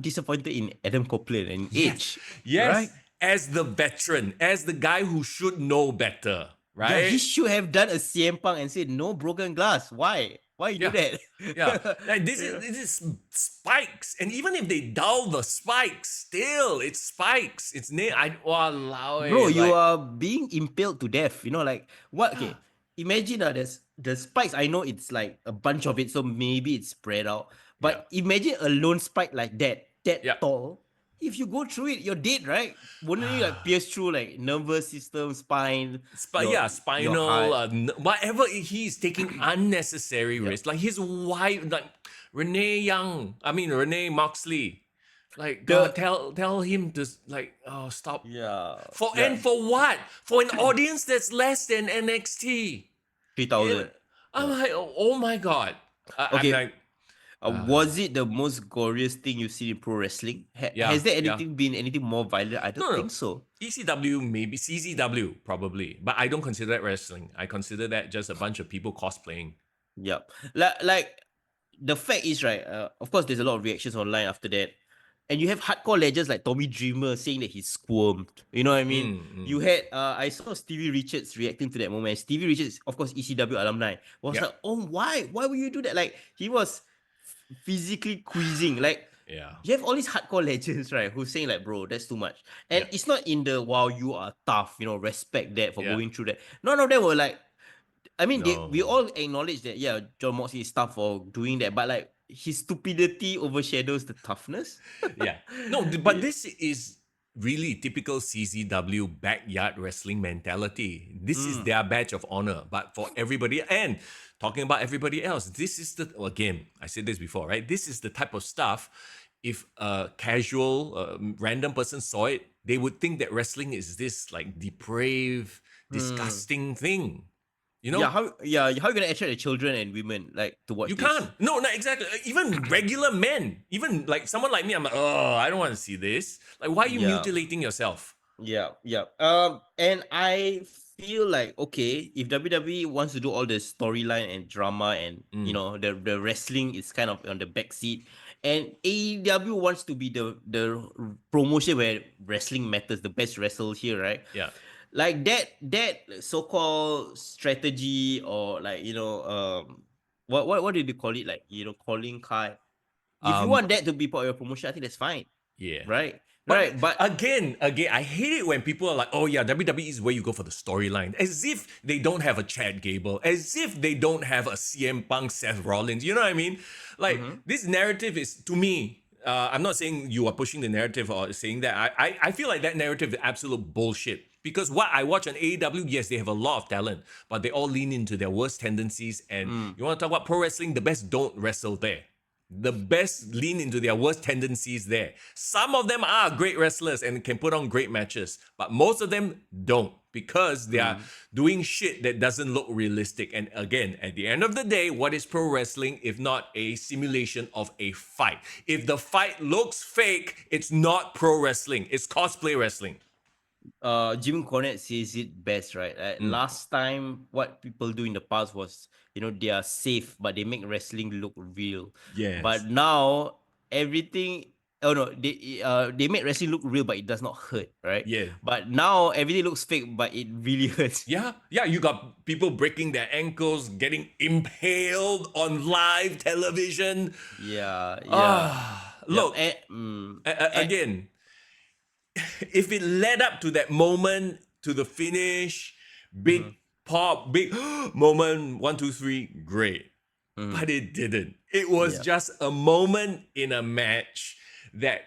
disappointed in Adam Copeland and Edge. Yes, right? As the veteran, as the guy who should know better, right? Yeah, he should have done a CM Punk and said no broken glass. Why? Why you do that? This is spikes, and even if they dull the spikes, still it's spikes. It's bro, you are being impaled to death. You know, what? Okay, imagine there's the spikes. I know it's a bunch of it, so maybe it's spread out. But imagine a lone spike like that tall. If you go through it, you're dead, right? Wouldn't you pierce through nervous system, spine? Spinal, whatever. He's taking unnecessary risks. Like his wife, Renee Moxley. Tell him to stop. Yeah. And for what? For an audience that's less than NXT. 3,000. I'm like, oh my God. Okay. I'm Was it the most goriest thing you've seen in pro wrestling? Has there been anything more violent? I don't think so. ECW, maybe CZW, probably, but I don't consider that wrestling. I consider that just a bunch of people cosplaying. Yep. Like the fact is, right, of course, there's a lot of reactions online after that. And you have hardcore legends like Tommy Dreamer saying that he squirmed. You know what I mean? You had, I saw Stevie Richards reacting to that moment. Stevie Richards, of course, ECW alumni, was like, oh, why? Why would you do that? Like, he was physically quizzing. Like, you have all these hardcore legends, right, who's saying like, bro, that's too much. And it's not in the, wow, you are tough, respect that for going through that. None of them were like, I mean, we all acknowledge that, Jon Moxley is tough for doing that, but like his stupidity overshadows the toughness. No, but this is really typical CZW backyard wrestling mentality. This is their badge of honor. But for everybody, and talking about everybody else, this is again, I said this before, right? This is the type of stuff, if a casual, random person saw it, they would think that wrestling is this like depraved, disgusting thing. How are you gonna attract the children and women like to watch? You can't. No, not exactly. Even regular men, even like someone like me, I'm like, oh, I don't want to see this. Like, why are you mutilating yourself? And I feel like, okay, if WWE wants to do all the storyline and drama and the wrestling is kind of on the back seat, and AEW wants to be the promotion where wrestling matters, the best wrestlers here, right? Like that so-called strategy, or like what did you call it, like calling card, if you want that to be part of your promotion, I think that's fine. Right. But again, I hate it when people are like, oh yeah, WWE is where you go for the storyline, as if they don't have a Chad Gable, as if they don't have a CM Punk, Seth Rollins. You know what I mean? Like, this narrative is, to me, I'm not saying you are pushing the narrative or saying that. I feel like that narrative is absolute bullshit. Because what I watch on AEW, yes, they have a lot of talent, but they all lean into their worst tendencies. And you want to talk about pro wrestling, the best don't wrestle there. The best lean into their worst tendencies there. Some of them are great wrestlers and can put on great matches, but most of them don't, because they are doing shit that doesn't look realistic. And again, at the end of the day, what is pro wrestling if not a simulation of a fight? If the fight looks fake, it's not pro wrestling. It's cosplay wrestling. Jim Cornette says it best, right? Last time, what people do in the past was, they are safe, but they make wrestling look real. Yes. But now everything, they make wrestling look real, but it does not hurt, right? Yeah. But now everything looks fake, but it really hurts. Yeah. You got people breaking their ankles, getting impaled on live television. Look, again, if it led up to that moment, to the finish, big pop, big moment, 1, 2, 3, great. But it didn't. It was just a moment in a match that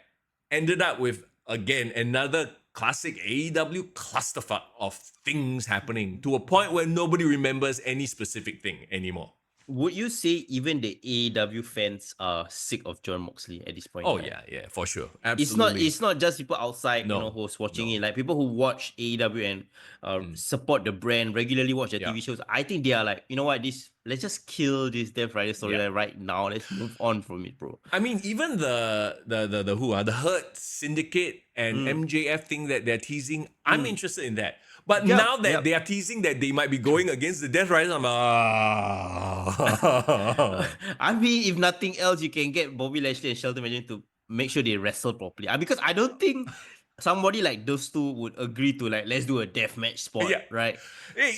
ended up with, again, another classic AEW clusterfuck of things happening to a point where nobody remembers any specific thing anymore. Would you say even the AEW fans are sick of Jon Moxley at this point? Oh, yeah, for sure. Absolutely. It's not just people outside, who's watching it. Like people who watch AEW and support the brand, regularly watch the TV shows. I think they are like, you know what, let's just kill this Death Rider storyline right now. Let's move on from it, bro. I mean, even the Hurt Syndicate and MJF thing that they're teasing, I'm interested in that. But now that they are teasing that they might be going against the Death Riders, I'm like, I mean, if nothing else, you can get Bobby Lashley and Shelton Benjamin to make sure they wrestle properly. Because I don't think somebody like those two would agree to, like, let's do a deathmatch spot, right? I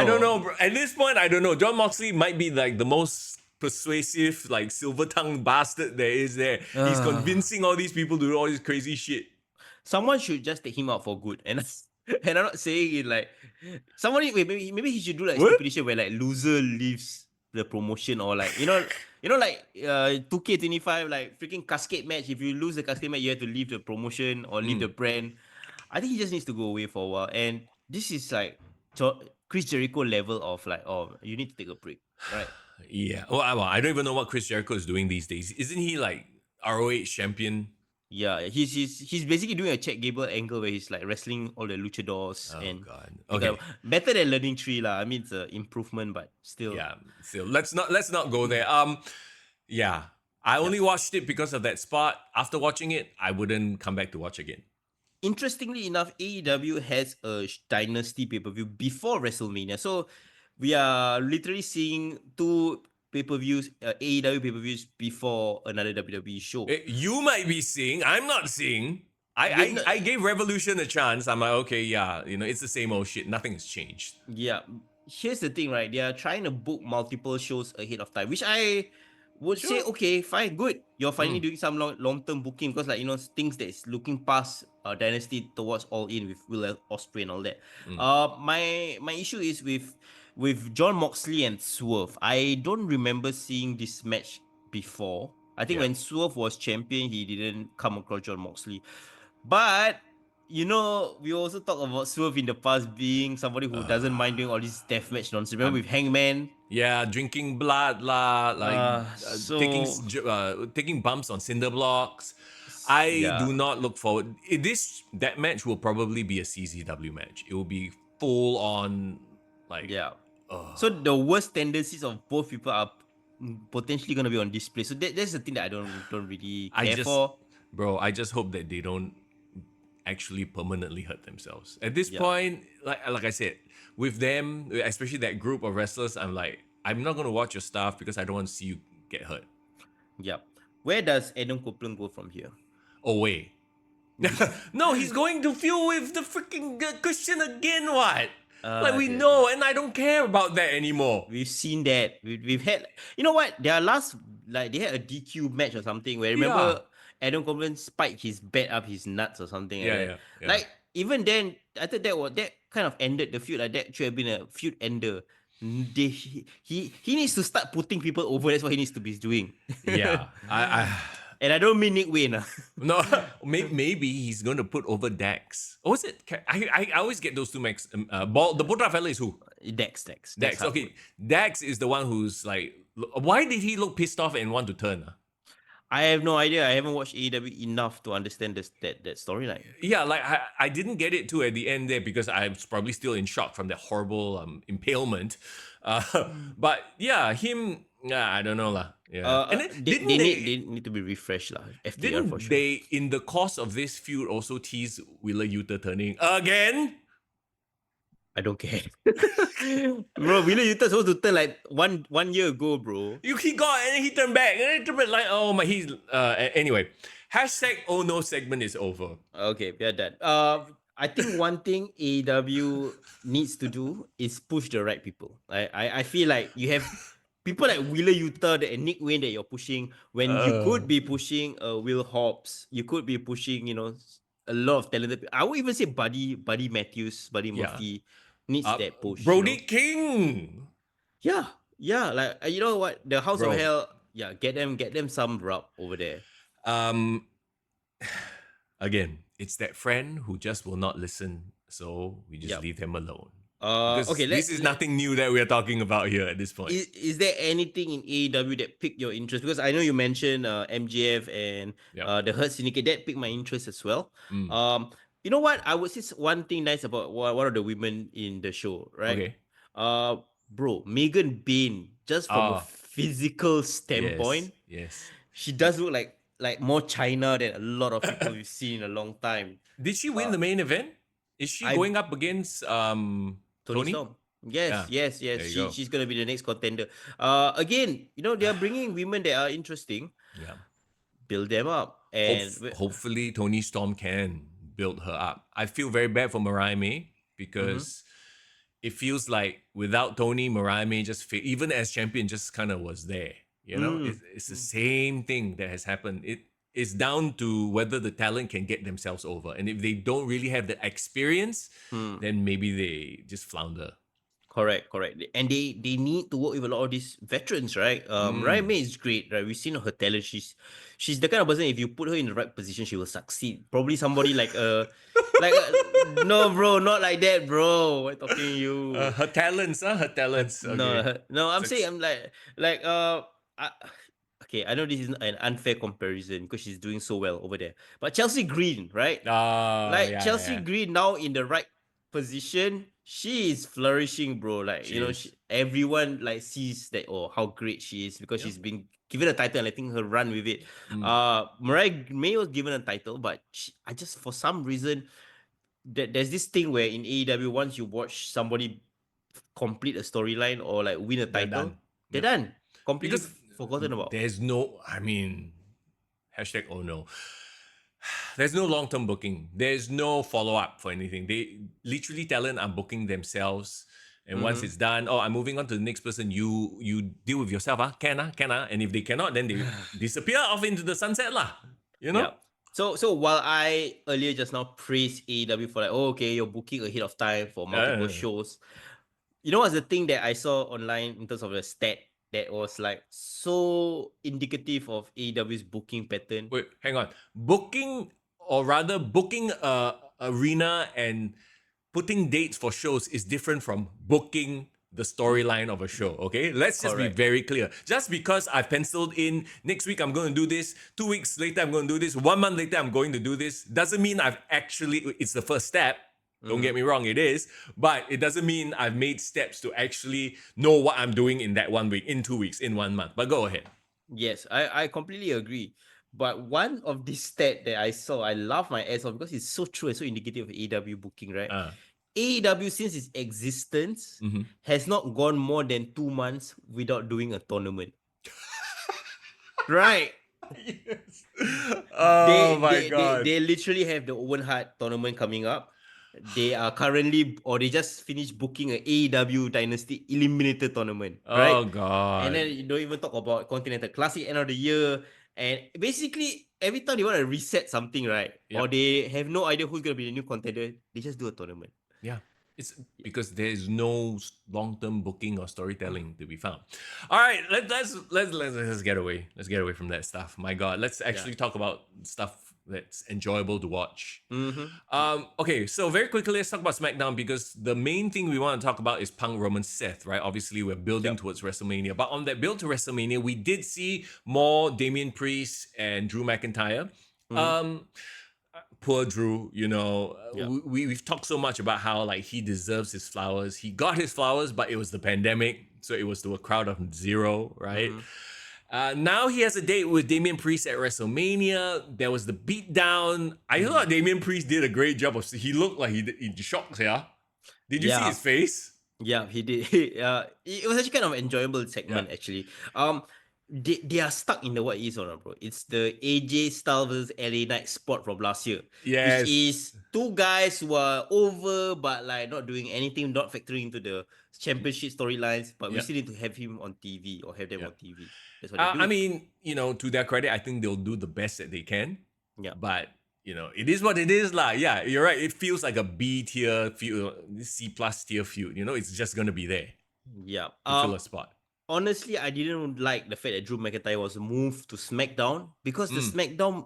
don't know, bro. At this point, I don't know. Jon Moxley might be like the most persuasive, like, silver-tongued bastard there is there. He's convincing all these people to do all this crazy shit. Someone should just take him out for good. And I'm not saying it like somebody. Maybe he should do like stipulation where like loser leaves the promotion, or like like 2K25, like freaking cascade match. If you lose the cascade match, you have to leave the promotion or leave the brand. I think he just needs to go away for a while. And this is like Chris Jericho level of like, oh, you need to take a break, right? Yeah. Well, I don't even know what Chris Jericho is doing these days. Isn't he like ROH champion? Yeah, he's basically doing a Chad Gable angle where he's like wrestling all the luchadors. God. Okay. Better than Learning Tree lah. I mean, it's an improvement, but still. Yeah. Still, let's not go there. Yeah. I only watched it because of that spot. After watching it, I wouldn't come back to watch again. Interestingly enough, AEW has a Dynasty pay-per-view before WrestleMania. So we are literally seeing two pay-per-views, AEW pay-per-views before another WWE show. You might be seeing. I'm not seeing. Wait, no, I gave Revolution a chance. I'm like, okay, yeah, it's the same old shit. Nothing has changed. yeah. Here's the thing, right? They are trying to book multiple shows ahead of time, which I would say, Sure. okay, fine, good. You're finally doing some long-term booking because, like, things that is looking past Dynasty towards All In with Will Ospreay and all that. My issue is with Jon Moxley and Swerve. I don't remember seeing this match before. I think Yeah. when Swerve was champion, he didn't come across Jon Moxley. But we also talked about Swerve in the past being somebody who doesn't mind doing all this deathmatch nonsense. Remember with Hangman? Yeah, drinking blood lah, like taking So taking bumps on cinder blocks. I yeah, do not look forward. That match will probably be a CZW match. It will be full on, like yeah. So the worst tendencies of both people are potentially gonna be on display. So that's the thing that I don't really I care just, for. bro, I just hope that they don't actually permanently hurt themselves. At this Yeah, point, like I said, with them, especially that group of wrestlers, I'm like, I'm not gonna watch your stuff because I don't want to see you get hurt. yeah. Where does Adam Copeland go from here? Oh wait. No, he's going to feud with the freaking Christian again. What? Like we Okay. know, and I don't care about that anymore. We've seen that. We've had, you know what? Their last, like, they had a DQ match or something where, Yeah, remember Adam Copeland spiked his bat up his nuts or something like yeah, that. yeah. Like, even then, I thought that kind of ended the feud. Like, that should have been a feud ender. He needs to start putting people over. That's what he needs to be doing. Yeah. And I don't mean Nick Wayne. No, maybe he's going to put over Dax. Or was it? I always get those two max. The Botra fella is who? Dex. Dax. Okay, Dax is the one who's like. Why did he look pissed off and want to turn? I have no idea. I haven't watched AEW enough to understand that storyline. Yeah, like I didn't get it too at the end there because I was probably still in shock from that horrible impalement. But yeah, him. I don't know lah. Yeah, and then They need to be refreshed lah. FTR for didn't sure. they in the course of this feud also tease Wheeler Yuta turning again? I don't care. Bro, Wheeler Yuta supposed to turn like one year ago, bro. He got and then he turned back and then he turned back like oh my he's anyway. Hashtag oh no segment is over. Okay, we are done. I think one thing AEW needs to do is push the right people. I feel like you have people like Wheeler Yuta and Nick Wayne that you're pushing when you could be pushing Will Hobbs. You could be pushing, a lot of talented people. I would even say Buddy Matthews, Buddy Murphy needs that push. Brody King. Yeah. Like you know what? The House Bro. of Hell, yeah, get them some rub over there. Again, it's that friend who just will not listen, so we just leave them alone. Okay, this is nothing new that we are talking about here at this point. Is there anything in AEW that piqued your interest? Because I know you mentioned MJF and the Hurt Syndicate. That piqued my interest as well. You know what? I would say one thing nice about one of the women in the show, right? Okay. Bro, Megan Bain, just from a physical standpoint, yes, she does look like more China than a lot of people we've seen in a long time. Did she win the main event? Is she going up against Tony? Storm. Yes. She's gonna be the next contender. Again, they are bringing women that are interesting. Yeah. Build them up, and hopefully Tony Storm can build her up. I feel very bad for Mariah May because it feels like without Tony, Mariah May just even as champion just kind of was there. It's the same thing that has happened. It's down to whether the talent can get themselves over. And if they don't really have the experience, then maybe they just flounder. Correct. And they need to work with a lot of these veterans, right? Mariah May is great, right? We've seen her talent. She's the kind of person, if you put her in the right position, she will succeed. Probably somebody no, bro, not like that, bro. What talking to you? Her talents. Okay. No, I'm saying, I'm okay, I know this is an unfair comparison because she's doing so well over there. But Chelsea Green, right? Chelsea Green now in the right position, she is flourishing, bro. Like, She is. everyone like sees that, oh, how great she is because Yep. she's been given a title and letting her run with it. Mm. Mariah May was given a title, but I just, for some reason, there's this thing where in AEW, once you watch somebody complete a storyline or like win a They're title, done. they're Yep. done. Completely Because forgotten about. there's no, I mean, hashtag oh no. There's no long-term booking. There's no follow-up for anything. They literally talent are booking themselves. And once it's done, oh, I'm moving on to the next person. You deal with yourself, can and if they cannot, then they disappear off into the sunset lah. You know? Yeah. So while I earlier just now praised AEW for like, oh, okay, you're booking ahead of time for multiple shows. You know what's the thing that I saw online in terms of the stat that was like so indicative of AEW's booking pattern? Wait, hang on. Booking, or rather booking a arena and putting dates for shows is different from booking the storyline of a show, okay? Let's just be Correct. very clear. Just because I've penciled in next week I'm going to do this, 2 weeks later I'm going to do this, 1 month later I'm going to do this, doesn't mean I've actually, it's the first step. Don't get me wrong, it is, but it doesn't mean I've made steps to actually know what I'm doing in that 1 week, in 2 weeks, in 1 month. But go ahead. Yes, I completely agree. But one of these stat that I saw, I laugh my ass off because it's so true and so indicative of AEW booking, right? AEW, since its existence, has not gone more than 2 months without doing a tournament. Right. Yes. Oh my they, god. they literally have the Owen Hart tournament coming up. They are currently, or they just finished booking an AEW Dynasty Eliminator tournament, right? Oh god. And then you don't even talk about Continental Classic end of the year. And basically, every time they want to reset something, right? Yep. Or they have no idea who's going to be the new contender, they just do a tournament. Yeah. It's because there is no long-term booking or storytelling to be found. All right, let's get away. Let's get away from that stuff. My God, let's actually talk about stuff that's enjoyable to watch. Okay, so very quickly, let's talk about SmackDown because the main thing we want to talk about is Punk Roman Seth, right? Obviously, we're building towards WrestleMania, but on that build to WrestleMania, we did see more Damian Priest and Drew McIntyre. Poor Drew, we've talked so much about how like he deserves his flowers. He got his flowers, but it was the pandemic, so it was to a crowd of 0, right? Now he has a date with Damian Priest at WrestleMania. There was the beatdown. I thought Damian Priest did a great job of. He looked like he shocked, yeah. Did you see his face? Yeah, he did. It was actually kind of enjoyable segment actually. They are stuck in the what is on, bro. It's the AJ Styles versus LA Knight spot from last year. Yes. Which is two guys who are over but like not doing anything, not factoring into the championship storylines, but we still need to have him on TV or have them on TV. That's what they do. I mean, to their credit, I think they'll do the best that they can. Yeah. But it is what it is, lah. Yeah, you're right. It feels like a B tier feud, C plus tier feud. It's just gonna be there. Yeah. To fill a spot. Honestly, I didn't like the fact that Drew McIntyre was moved to SmackDown because the SmackDown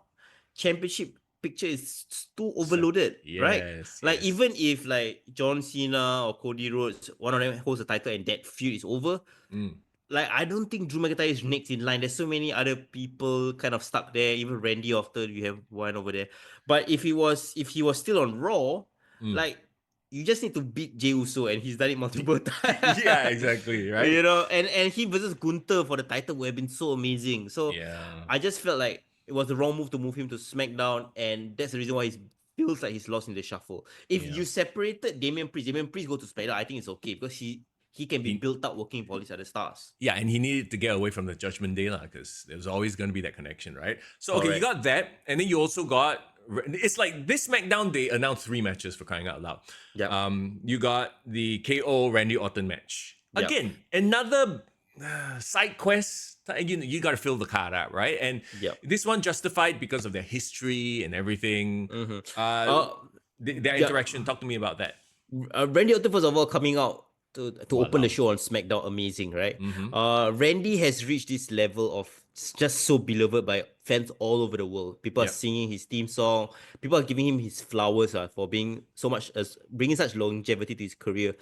championship picture is too overloaded, right? Like even if like John Cena or Cody Rhodes, one of them holds the title and that feud is over, like I don't think Drew McIntyre is next in line. There's so many other people kind of stuck there. Even Randy Orton, you have one over there. But if he was still on Raw, like you just need to beat Jey Uso, and he's done it multiple times. Yeah, exactly, right? And he versus Gunther for the title would have been so amazing. So I just felt like it was the wrong move to move him to SmackDown, and that's the reason why he feels like he's lost in the shuffle. If you separated Damian Priest go to SmackDown, I think it's okay because he can be built up working for all these other stars. Yeah, and he needed to get away from the Judgment Day because there was always going to be that connection, right? So, okay, you got that. And then you also got... It's like this SmackDown, they announced 3 matches for crying out loud. Yeah. You got the KO Randy Orton match. Again, another side quest. You got to fill the card out, right? And this one justified because of their history and everything. Their interaction. Talk to me about that. Randy Orton, first of all, coming out to open the show on SmackDown, amazing, right? Randy has reached this level of just so beloved by fans all over the world. People are singing his theme song. People are giving him his flowers for being bringing such longevity to his career.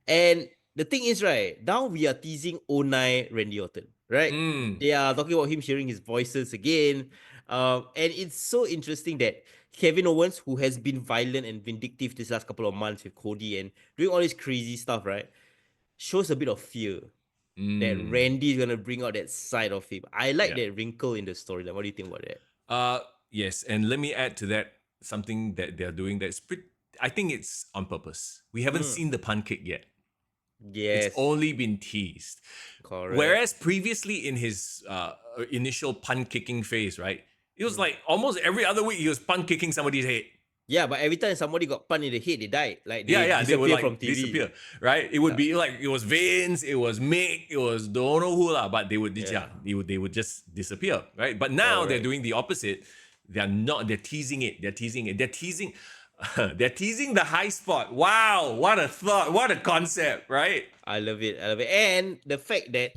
And the thing is, right, now we are teasing 09 Randy Orton, right? They are talking about him sharing his voices again. And it's so interesting that Kevin Owens, who has been violent and vindictive this last couple of months with Cody and doing all this crazy stuff, right? Shows a bit of fear that Randy is gonna bring out that side of him. I like that wrinkle in the storyline. What do you think about that? Yes, and let me add to that something that they're doing that's I think it's on purpose. We haven't seen the punt kick yet. Yes. It's only been teased. Correct. Whereas previously in his initial punt kicking phase, right? It was like almost every other week he was punt kicking somebody's head. Yeah, but every time somebody got punched in the head, they died. Like they would like from TV. disappear, right? It would be like it was Vince, it was Mick, it was don't know who lah, but they would they would just disappear, right? But now they're doing the opposite. They're not. They're teasing it. They're teasing it. They're teasing. They're teasing the high spot. Wow, what a thought! What a concept, right? I love it. I love it. And the fact that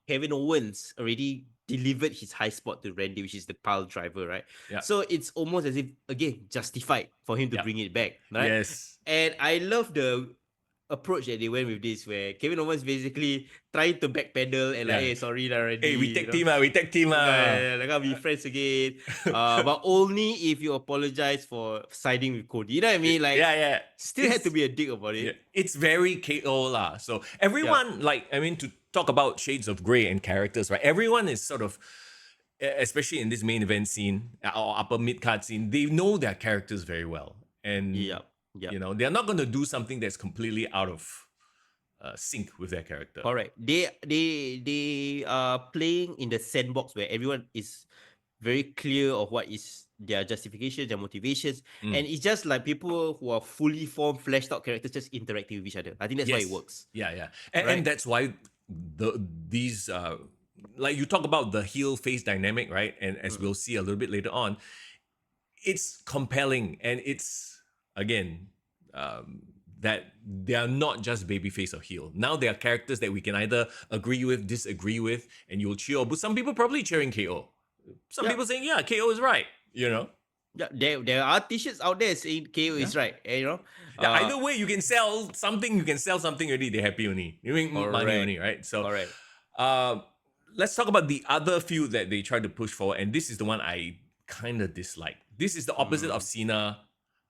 Kevin Owens already delivered his high spot to Randy, which is the pile driver, right? Yeah. So it's almost as if, again, justified for him to bring it back, right? Yes. And I love the approach that they went with this, where Kevin Owens basically trying to backpedal and like, hey, sorry lah, Randy. Hey, we tag team we tag team like, I'll be friends again. But only if you apologize for siding with Cody. You know what I mean? Like, still had to be a dick about it. Yeah, it's very KO lah. So everyone, to talk about shades of grey and characters, right? Everyone is sort of, especially in this main event scene or upper mid card scene, they know their characters very well, and you know they're not going to do something that's completely out of sync with their character. Correct. They are playing in the sandbox where everyone is very clear of what is their justifications, their motivations, and it's just like people who are fully formed, fleshed out characters just interacting with each other. I think that's why it works. And that's why these like you talk about the heel face dynamic, right? And as we'll see a little bit later on, it's compelling, and it's again that they are not just babyface or heel. Now they are characters that we can either agree with, disagree with, and you'll cheer. But some people probably cheering KO. Some people saying, yeah, KO is right, you know? Yeah, there are t-shirts out there saying KO is right, you know? Either way, you can sell something already, they're happy only. You make money only, right? So, let's talk about the other feud that they tried to push for, and this is the one I kind of dislike. This is the opposite of Cena,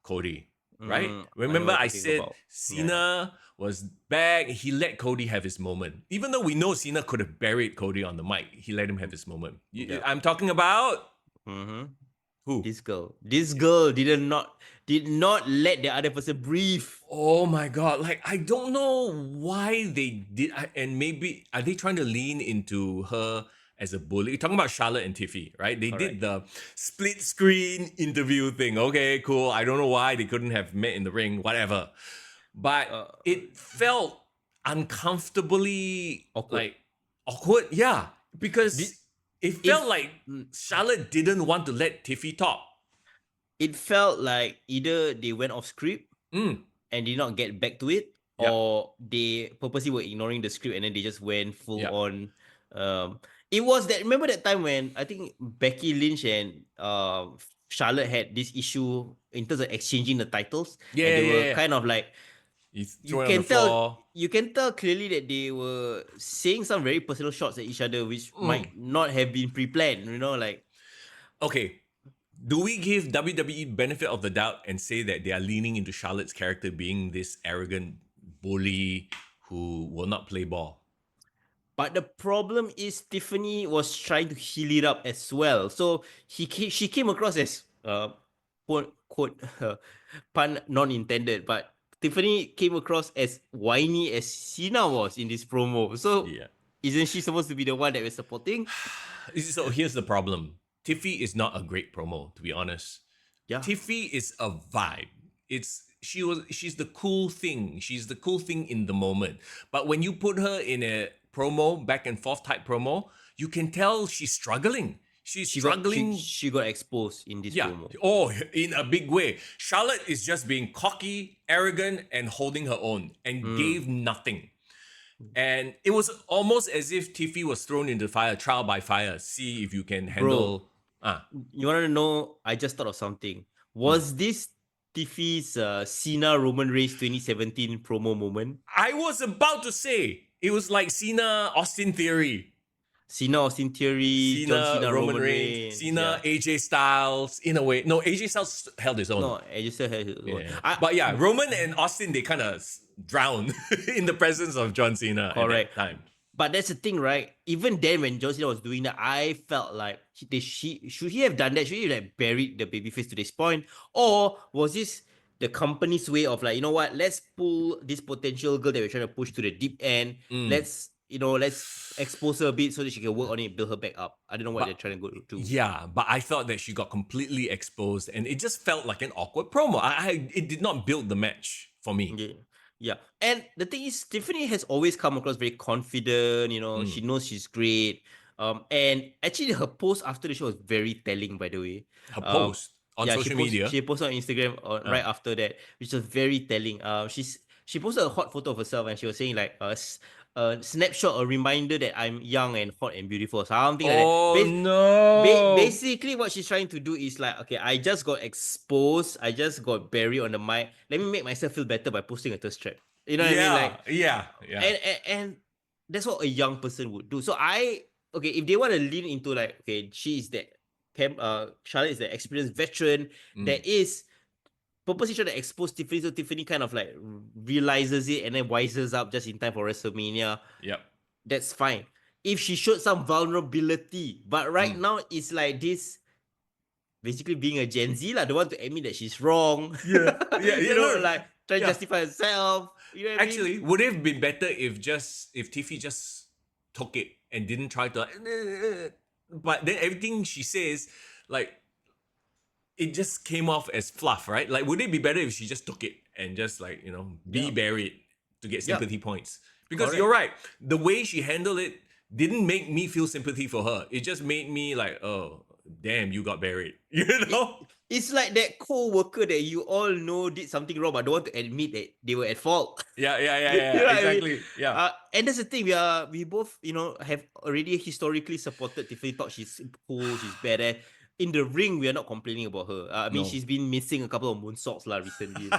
Cody, right? Remember I said Cena was back, he let Cody have his moment. Even though we know Cena could have buried Cody on the mic, he let him have his moment. I'm talking about who? This girl did not let the other person breathe. Oh my god! Like I don't know why they did, and maybe are they trying to lean into her as a bully? You're talking about Charlotte and Tiffy, right? They did the split screen interview thing. Okay, cool. I don't know why they couldn't have met in the ring, whatever. But it felt uncomfortably awkward. Yeah, because it felt like Charlotte didn't want to let Tiffy talk. It felt like either they went off script and did not get back to it, or they purposely were ignoring the script and then they just went full on. It was that, remember that time when I think Becky Lynch and Charlotte had this issue in terms of exchanging the titles. And they were kind of like, you can tell clearly that they were saying some very personal shots at each other, which might not have been pre-planned, you know, like. Okay, do we give WWE benefit of the doubt and say that they are leaning into Charlotte's character being this arrogant bully who will not play ball? But the problem is Tiffany was trying to heal it up as well. So she came across as quote pun non intended, but Tiffany came across as whiny as Cena was in this promo. So isn't she supposed to be the one that we're supporting? So here's the problem. Tiffy is not a great promo, to be honest. Yeah. Tiffy is a vibe. She's the cool thing. She's the cool thing in the moment. But when you put her in a promo, back and forth type promo, you can tell she's struggling. She's struggling. She got exposed in this promo. Oh, in a big way. Charlotte is just being cocky, arrogant, and holding her own, and gave nothing. And it was almost as if Tiffy was thrown into fire, trial by fire. See if you can handle. You want to know? I just thought of something. Was this Tiffy's Cena Roman Reigns 2017 promo moment? I was about to say it was like Cena Austin Theory. Cena, Austin Theory, John Cena, Roman Roman Reigns, Reigns. Cena, AJ Styles. In a way, no, AJ Styles held his own. No, I just said his own. Yeah. But yeah, Roman and Austin, they kind of drowned in the presence of John Cena Correct. at that time. But that's the thing, right? Even then, when John Cena was doing that, I felt like should he have done that? Should he have buried the babyface to this point, or was this the company's way of like, you know what? Let's pull this potential girl that we're trying to push to the deep end. Let's expose her a bit so that she can work on it, build her back up. I don't know what they're trying to go to. Yeah, but I thought that she got completely exposed, and it just felt like an awkward promo. It did not build the match for me. Yeah. And the thing is, Tiffany has always come across very confident, she knows she's great. And actually her post after the show was very telling, by the way. Her post on social media. She posted on Instagram right after that, which was very telling. She posted a hot photo of herself and she was saying like a snapshot, a reminder that I'm young and hot and beautiful, something like that. Oh no! Basically, what she's trying to do is like, okay, I just got exposed, I just got buried on the mic. Let me make myself feel better by posting a thirst trap. You know what I mean? Like, yeah. And that's what a young person would do. So if they want to lean into like, okay, she's that Charlotte is the experienced veteran that is purposely trying to expose Tiffany, so Tiffany kind of like realizes it and then wisers up just in time for WrestleMania. Yep. That's fine. If she showed some vulnerability, but right now it's like this, basically being a Gen Z, don't want to admit that she's wrong. Yeah, like try to justify herself. You know what Actually, I mean? would it have been better if Tiffy just took it and didn't try to, but then everything she says, like, it just came off as fluff, right? Like, would it be better if she just took it and just like, be buried to get sympathy points? Because you're right, the way she handled it didn't make me feel sympathy for her. It just made me like, oh, damn, you got buried. It's like that co-worker that you all know did something wrong but don't want to admit that they were at fault. Yeah, exactly. I mean? Yeah. And that's the thing, we both, have already historically supported Tiffany, thought she's cool, she's badass. In the ring, we are not complaining about her. I mean, she's been missing a couple of moonsaults recently.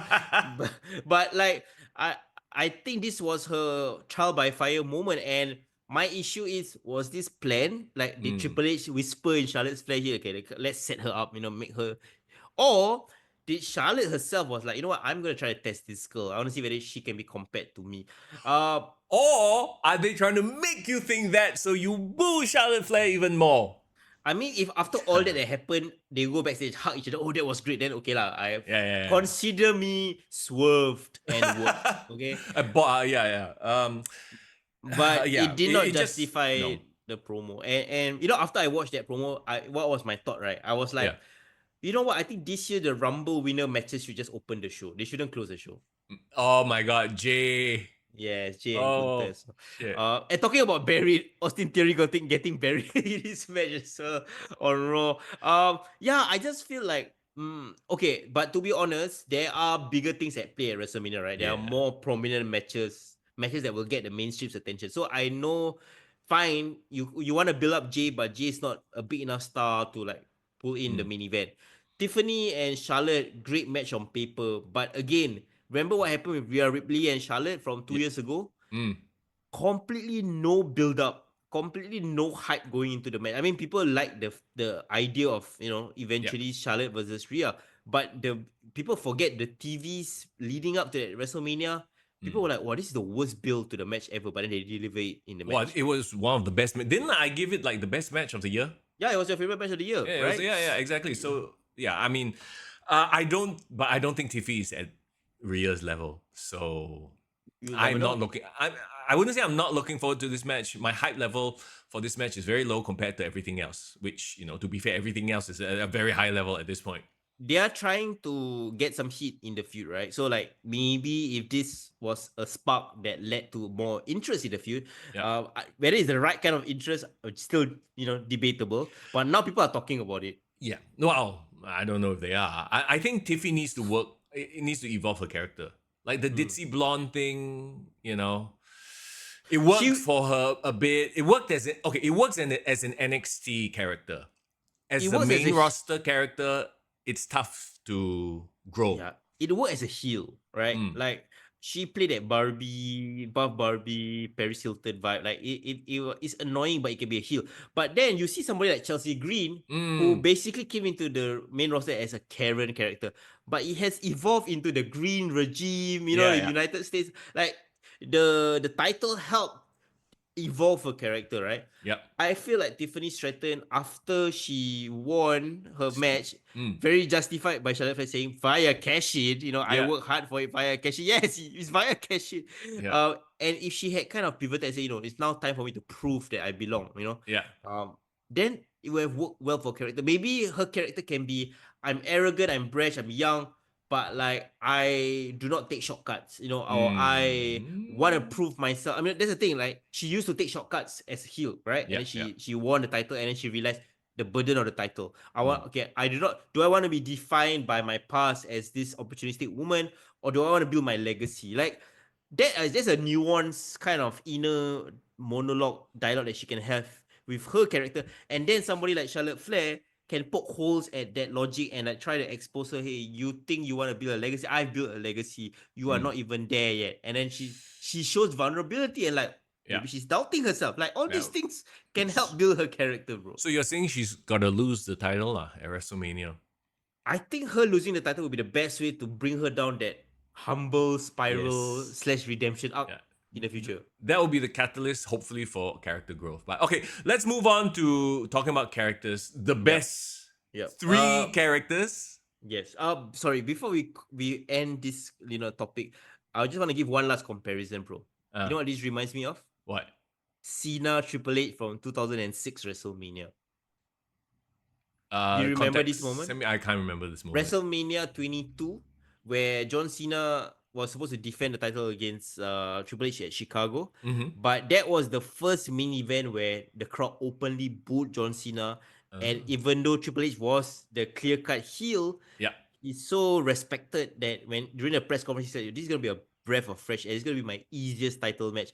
but like, I think this was her trial by fire moment. And my issue was this plan, like the Triple H whisper in Charlotte's flesh here, okay, let's set her up, make her, or did Charlotte herself was like, you know what, I'm going to try to test this girl. I want to see whether she can be compared to me. Or are they trying to make you think that so you boo Charlotte Flair even more? I mean, if after all that happened, they go backstage, hug each other, oh, that was great, then okay lah. Consider me swerved and worked, okay? But it did not justify the promo. And after I watched that promo, what was my thought, right? I was like, you know what? I think this year the Rumble winner matches should just open the show. They shouldn't close the show. Oh my God, Jay. Yes, Jay and Contest. And talking about buried, Austin Theory getting buried in this match as well on Raw. I just feel like, okay, but to be honest, there are bigger things at play at WrestleMania, right? There are more prominent matches that will get the mainstream's attention. So I know, fine, you want to build up Jay, but Jay is not a big enough star to like pull in the main event. Tiffany and Charlotte, great match on paper, but again, remember what happened with Rhea Ripley and Charlotte from 2 years ago? Completely no build-up, completely no hype going into the match. I mean, people like the idea of, eventually Charlotte versus Rhea, but the people forget the TVs leading up to that WrestleMania. People were like, wow, this is the worst build to the match ever, but then they deliver it in the match. Well, it was one of the best. Didn't I give it like the best match of the year? Yeah, it was your favorite match of the year, right? Exactly. So, I mean, I don't think Tiffy is at Rhea's level. So I'm not looking. I wouldn't say I'm not looking forward to this match. My hype level for this match is very low compared to everything else, which, to be fair, everything else is at a very high level at this point. They are trying to get some heat in the feud, right? So like maybe if this was a spark that led to more interest in the feud, whether it's the right kind of interest, it's still, debatable. But now people are talking about it. Yeah. Well, I don't know if they are. I think Tiffy needs to work. It needs to evolve her character. Like the ditzy blonde thing, it worked for her a bit. It worked as it works as an NXT character. As the main roster character, it's tough to grow. Yeah, it worked as a heel, right? Like she played that Buff Barbie, Paris Hilton vibe. Like it's annoying, but it can be a heel. But then you see somebody like Chelsea Green, who basically came into the main roster as a Karen character, but it has evolved into the Green Regime. You know, the United States. Like the title helped evolve her character, right? Yep. I feel like Tiffany Stratton, after she won her match, very justified by Charlotte Flair saying via cash in, I work hard for it via cash in. Yes, it's via cash in. Yeah. And if she had kind of pivoted and said, it's now time for me to prove that I belong, Yeah. then it would have worked well for character. Maybe her character can be, I'm arrogant, I'm brash, I'm young, but like I do not take shortcuts, or I want to prove myself. I mean, that's the thing. Like she used to take shortcuts as a heel, right? And then she won the title, and then she realized the burden of the title. I do I want to be defined by my past as this opportunistic woman, or do I want to build my legacy? Like there's a nuance kind of inner monologue dialogue that she can have with her character, and then somebody like Charlotte Flair can poke holes at that logic and like try to expose her. Hey, you think you want to build a legacy? I've built a legacy. You are not even there yet. And then she shows vulnerability and like maybe she's doubting herself. Like all these things can help build her character, bro. So you're saying she's gotta lose the title at WrestleMania? I think her losing the title would be the best way to bring her down that humble spiral / redemption arc in the future. That will be the catalyst, hopefully, for character growth. But okay, let's move on to talking about characters. The best three characters. Yes. Sorry. Before we end this topic, I just want to give one last comparison, bro. You know what this reminds me of? What? Cena Triple H from 2006 WrestleMania. Do you remember this moment? I can't remember this moment. WrestleMania 22, where John Cena was supposed to defend the title against Triple H at Chicago. But that was the first main event where the crowd openly booed John Cena. And even though Triple H was the clear-cut heel, he's so respected that during the press conference, he said, this is going to be a breath of fresh air. It's going to be my easiest title match.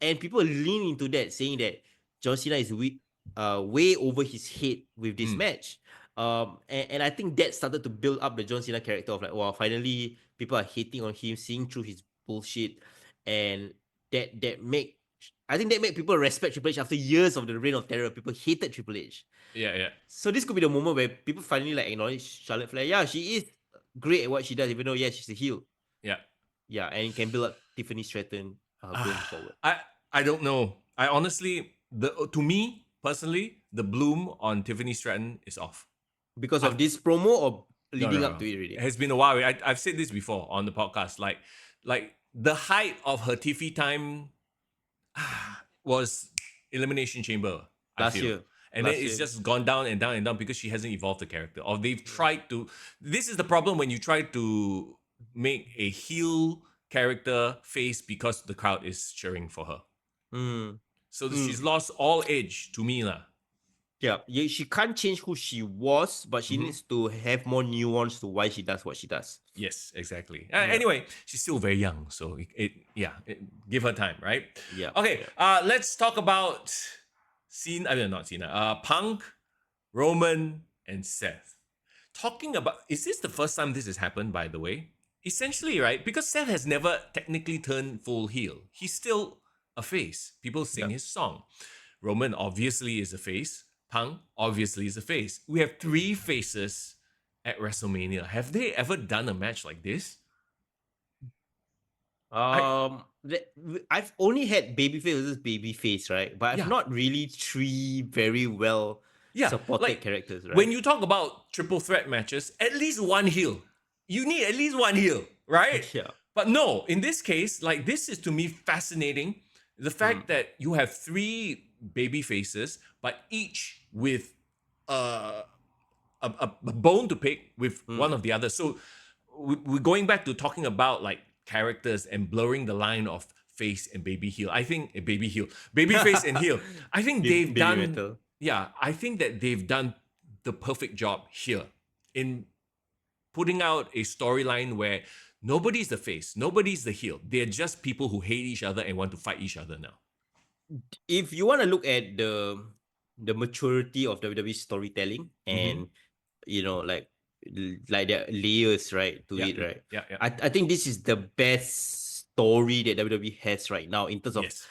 And people lean into that, saying that John Cena is way over his head with this match. And I think that started to build up the John Cena character of like, wow, finally people are hating on him, seeing through his bullshit. And that made people respect Triple H after years of the reign of terror. People hated Triple H. Yeah. So this could be the moment where people finally like acknowledge Charlotte Flair. Yeah, she is great at what she does, even though she's a heel. Yeah, and it can build up Tiffany Stratton going forward. I don't know. I honestly, to me personally, the bloom on Tiffany Stratton is off. Because of this promo or leading up to it already? It has been a while. I've said this before on the podcast. Like the height of her TV time was Elimination Chamber last year. And then it's just gone down and down and down because she hasn't evolved the character. Or they've tried to... This is the problem when you try to make a heel character face because the crowd is cheering for her. So she's lost all edge to me. Yeah, she can't change who she was, but she needs to have more nuance to why she does what she does. Yes, exactly. Anyway, she's still very young, so give her time, right? Yeah. Okay, let's talk about Punk, Roman, and Seth. Talking about, is this the first time this has happened, by the way? Essentially, right? Because Seth has never technically turned full heel. He's still a face. People sing his song. Roman obviously is a face. Punk obviously is a face. We have 3 faces at WrestleMania. Have they ever done a match like this? I've only had babyface versus babyface, right? But I've not really 3 very well supported characters, right? When you talk about triple threat matches, at least one heel. You need at least one heel, right? Yeah. But no, in this case, like this is to me fascinating. The fact that you have 3 baby faces, but each with a bone to pick with one of the other. So we're going back to talking about like characters and blurring the line of face and baby heel. I think baby face and heel. I think they've done. Metal. Yeah, I think that they've done the perfect job here in putting out a storyline where nobody's the face, nobody's the heel. They're just people who hate each other and want to fight each other now. If you want to look at the maturity of WWE storytelling and like there are layers, right, to it, right? Yeah. I think this is the best story that WWE has right now in terms of Yes.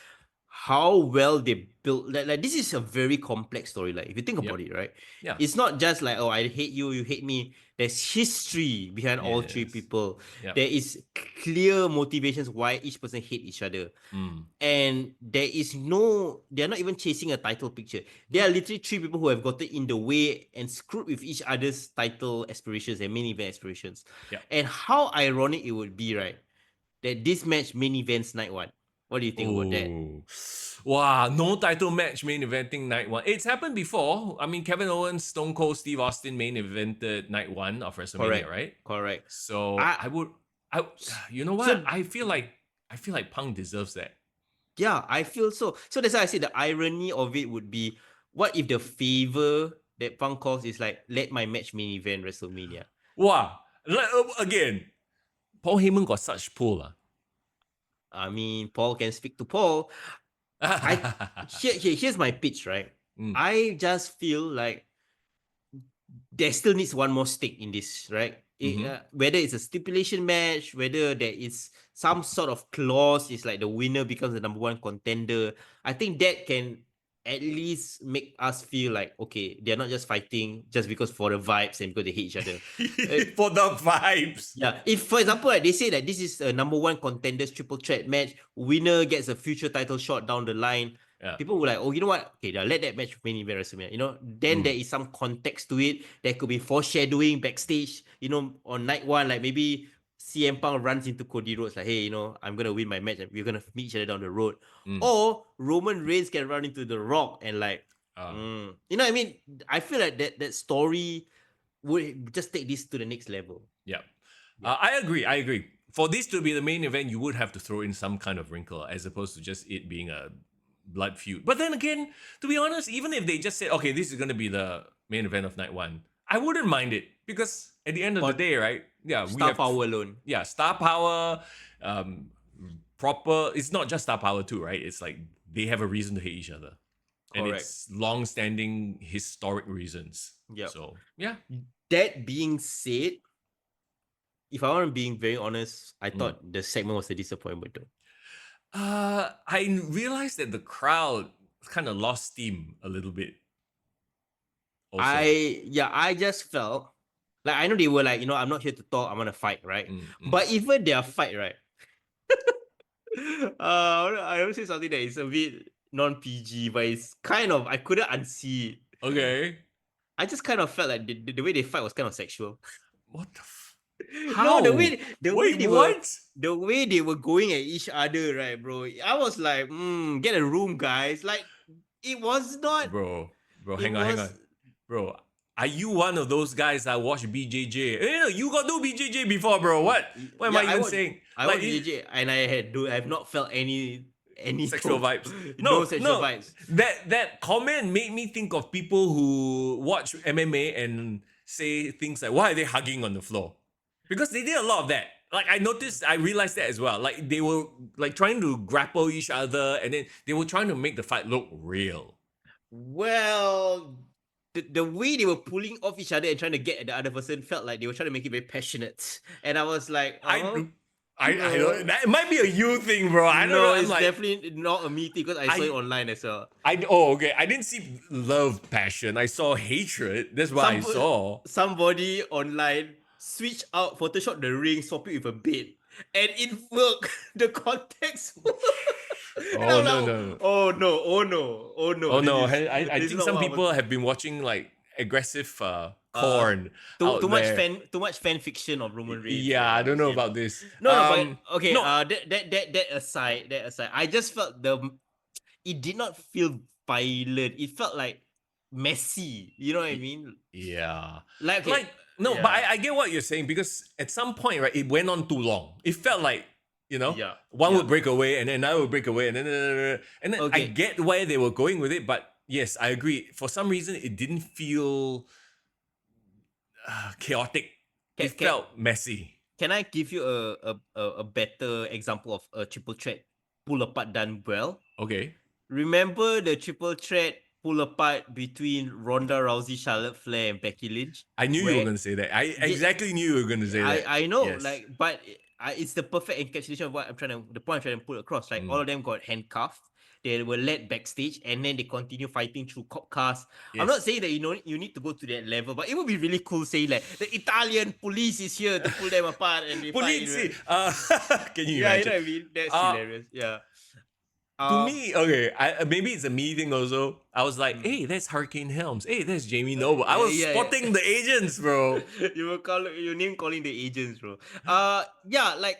how well they built. Like this is a very complex story. Like if you think about it, right? Yeah. It's not just like, oh, I hate you, you hate me. There's history behind all three Yes. people. Yep. There is clear motivations why each person hate each other. And they're not even chasing a title picture. There are literally three people who have gotten in the way and screwed with each other's title aspirations and main event aspirations. Yep. And how ironic it would be, right? That this match main events night one. What do you think about that? Wow, no title match main eventing night one. It's happened before. I mean, Kevin Owens, Stone Cold Steve Austin main evented night one of WrestleMania, right? Correct. So you know what? So, I feel like Punk deserves that. Yeah, I feel so. So that's why I say the irony of it would be, what if the favor that Punk calls is like, let my match main event WrestleMania? Wow. Again, Paul Heyman got such pull. I mean, Paul can speak to Paul. Here's my pitch, right? I just feel like there still needs one more stake in this, right? Whether it's a stipulation match, whether there is some sort of clause, it's like the winner becomes the number one contender. I think that can at least make us feel like, okay, they're not just fighting just because for the vibes and because they hate each other. For the vibes. Yeah. If, for example, they say that this is a number one contenders triple threat match, winner gets a future title shot down the line. Yeah. People were like, oh, you know what? Okay, now let that match main event WrestleMania. Then there is some context to it. There could be foreshadowing backstage, on night one, like maybe CM Punk runs into Cody Rhodes, like, hey, I'm going to win my match and we're going to meet each other down the road. Or Roman Reigns can run into The Rock and like, you know what I mean? I feel like that story would just take this to the next level. Yeah. I agree. For this to be the main event, you would have to throw in some kind of wrinkle as opposed to just it being a blood feud. But then again, to be honest, even if they just said, okay, this is going to be the main event of night one, I wouldn't mind it because at the end of the day, right? Yeah, star power alone. Yeah, star power, proper. It's not just star power too, right? It's like they have a reason to hate each other. And Correct. it's long-standing historic reasons. Yeah. So, yeah. That being said, if I want to be very honest, I thought the segment was a disappointment though. I realized that the crowd kind of lost steam a little bit. Also. I just felt like, I know they were like, I'm not here to talk, I'm gonna fight, right? But even their fight, right? I will say something that is a bit non-PG, but it's kind of, I couldn't unsee it. Okay. I just kind of felt like the way they fight was kind of sexual. What the How? No, the way they were going at each other, right, bro? I was like, get a room, guys. Like, it was not. Bro, hang on. Bro, are you one of those guys that watch BJJ? You got no BJJ before, bro. What am I even saying? I watched BJJ and I have not felt any sexual vibes. No sexual vibes. That comment made me think of people who watch MMA and say things like, why are they hugging on the floor? Because they did a lot of that. Like, I realized that as well. Like, they were like trying to grapple each other and then they were trying to make the fight look real. Well, the way they were pulling off each other and trying to get at the other person felt like they were trying to make it very passionate. And I was like, I don't, that might be a you thing, bro. I don't know. It's definitely not a me thing because I saw it online as well. Okay. I didn't see love, passion. I saw hatred. That's what I saw. Somebody online switch out, Photoshop the ring, swap it with a bed, and it worked. The context. Oh no. I think some people have been watching like aggressive porn. Too much fan fiction of Roman Reigns. Yeah, I don't know about this. But okay. That aside, I just felt it did not feel violent. It felt like messy. You know what I mean? Yeah. But I get what you're saying because at some point, right, it went on too long. It felt like, one would break away and then another would break away and then I get where they were going with it, but yes, I agree. For some reason, it didn't feel chaotic. It felt messy. Can I give you a better example of a triple threat pull apart done well? Okay. Remember the triple threat pull apart between Ronda Rousey, Charlotte Flair, and Becky Lynch? I knew you were going to say that. I exactly knew you were going to say that. I know, yes. but it's the perfect encapsulation of the point I'm trying to put across. Like all of them got handcuffed. They were led backstage, and then they continue fighting through cop cars. Yes. I'm not saying that you need to go to that level, but it would be really cool saying like the Italian police is here to pull them apart and they fight. Can you Yeah, imagine? you know what I mean? That's hilarious. Yeah. To me, okay, maybe it's a me thing also. I was like, hey, that's Hurricane Helms. Hey, that's Jamie Noble. I was spotting the agents, bro. You name calling the agents, bro. Like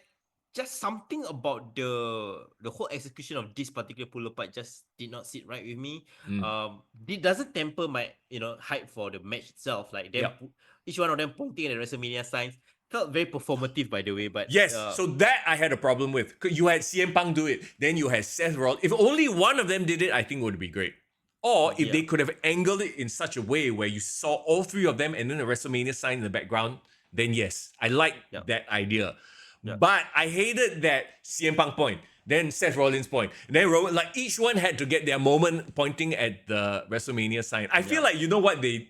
just something about the whole execution of this particular pull apart just did not sit right with me. It doesn't temper my hype for the match itself. Like them, each one of them pointing at the WrestleMania signs. Felt very performative, by the way, but yes, so that I had a problem with. You had CM Punk do it, then you had Seth Rollins. If only one of them did it, I think it would be great. Or if they could have angled it in such a way where you saw all three of them and then the WrestleMania sign in the background, then yes, I like that idea. But I hated that CM Punk point, then Seth Rollins point, then Roman, like each one had to get their moment pointing at the WrestleMania sign. I feel like, you know what they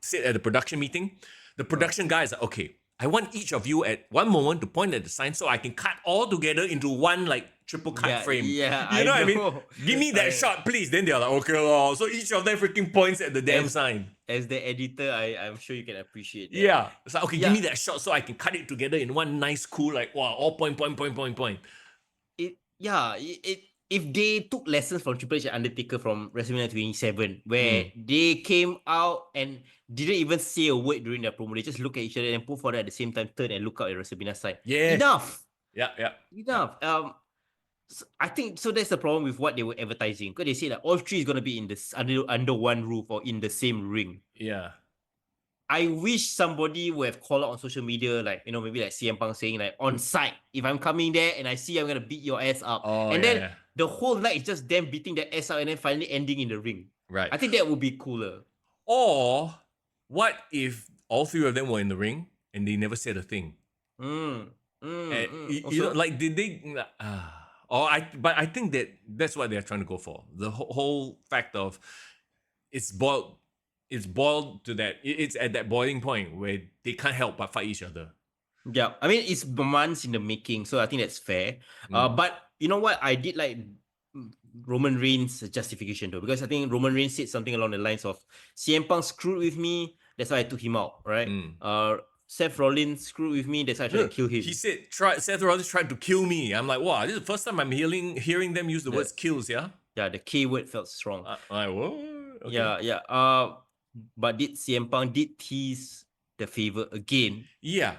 said at the production meeting? The production guys are, okay, I want each of you at one moment to point at the sign so I can cut all together into one like triple cut frame. Yeah, you know what I mean? Give me that shot, please. Then they're like, okay, so each of them freaking points at the damn sign. As the editor, I'm sure you can appreciate that. Yeah. It's like, okay, give me that shot so I can cut it together in one nice, cool, like, wow, all point. If they took lessons from Triple H and Undertaker from WrestleMania 27, where they came out and didn't even say a word during their promo, they just look at each other and pull forward at the same time, turn and look out at WrestleMania side. Yeah. Enough. Yeah. Enough. So I think so. That's the problem with what they were advertising, because they say that all three is gonna be in this under one roof or in the same ring. Yeah. I wish somebody would have called out on social media, like, maybe like CM Punk saying like on site, if I'm coming there and I see I'm gonna beat your ass up, then the whole night is just them beating their ass out and then finally ending in the ring. Right. I think that would be cooler. Or what if all three of them were in the ring and they never said a thing? You know, like did they? But I think that's what they're trying to go for. The whole fact of it's boiled to that. It's at that boiling point where they can't help but fight each other. Yeah, I mean, it's months in the making, so I think that's fair. But you know what? I did like Roman Reigns' justification though, because I think Roman Reigns said something along the lines of CM Punk screwed with me, that's why I took him out, right? Seth Rollins screwed with me, that's why I tried to kill him. He said Seth Rollins tried to kill me. I'm like, wow, this is the first time I'm hearing them use the words kills, yeah? Yeah, the K word felt strong. Like, what? Okay. Yeah. But did CM Punk tease the favor again? Yeah.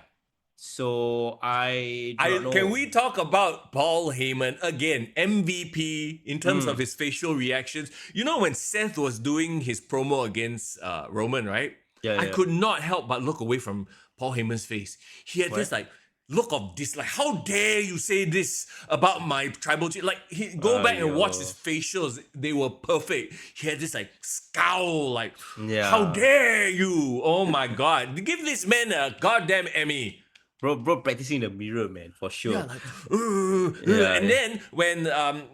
So I don't know. Can we talk about Paul Heyman again? MVP in terms of his facial reactions. You know when Seth was doing his promo against Roman, right? I could not help but look away from Paul Heyman's face. He had this like look of dislike. How dare you say this about my tribal chief? Like go back and watch his facials. They were perfect. He had this like scowl, like how dare you? Oh my god. Give this man a goddamn Emmy. Bro, practicing the mirror, man, for sure. Yeah, like, then when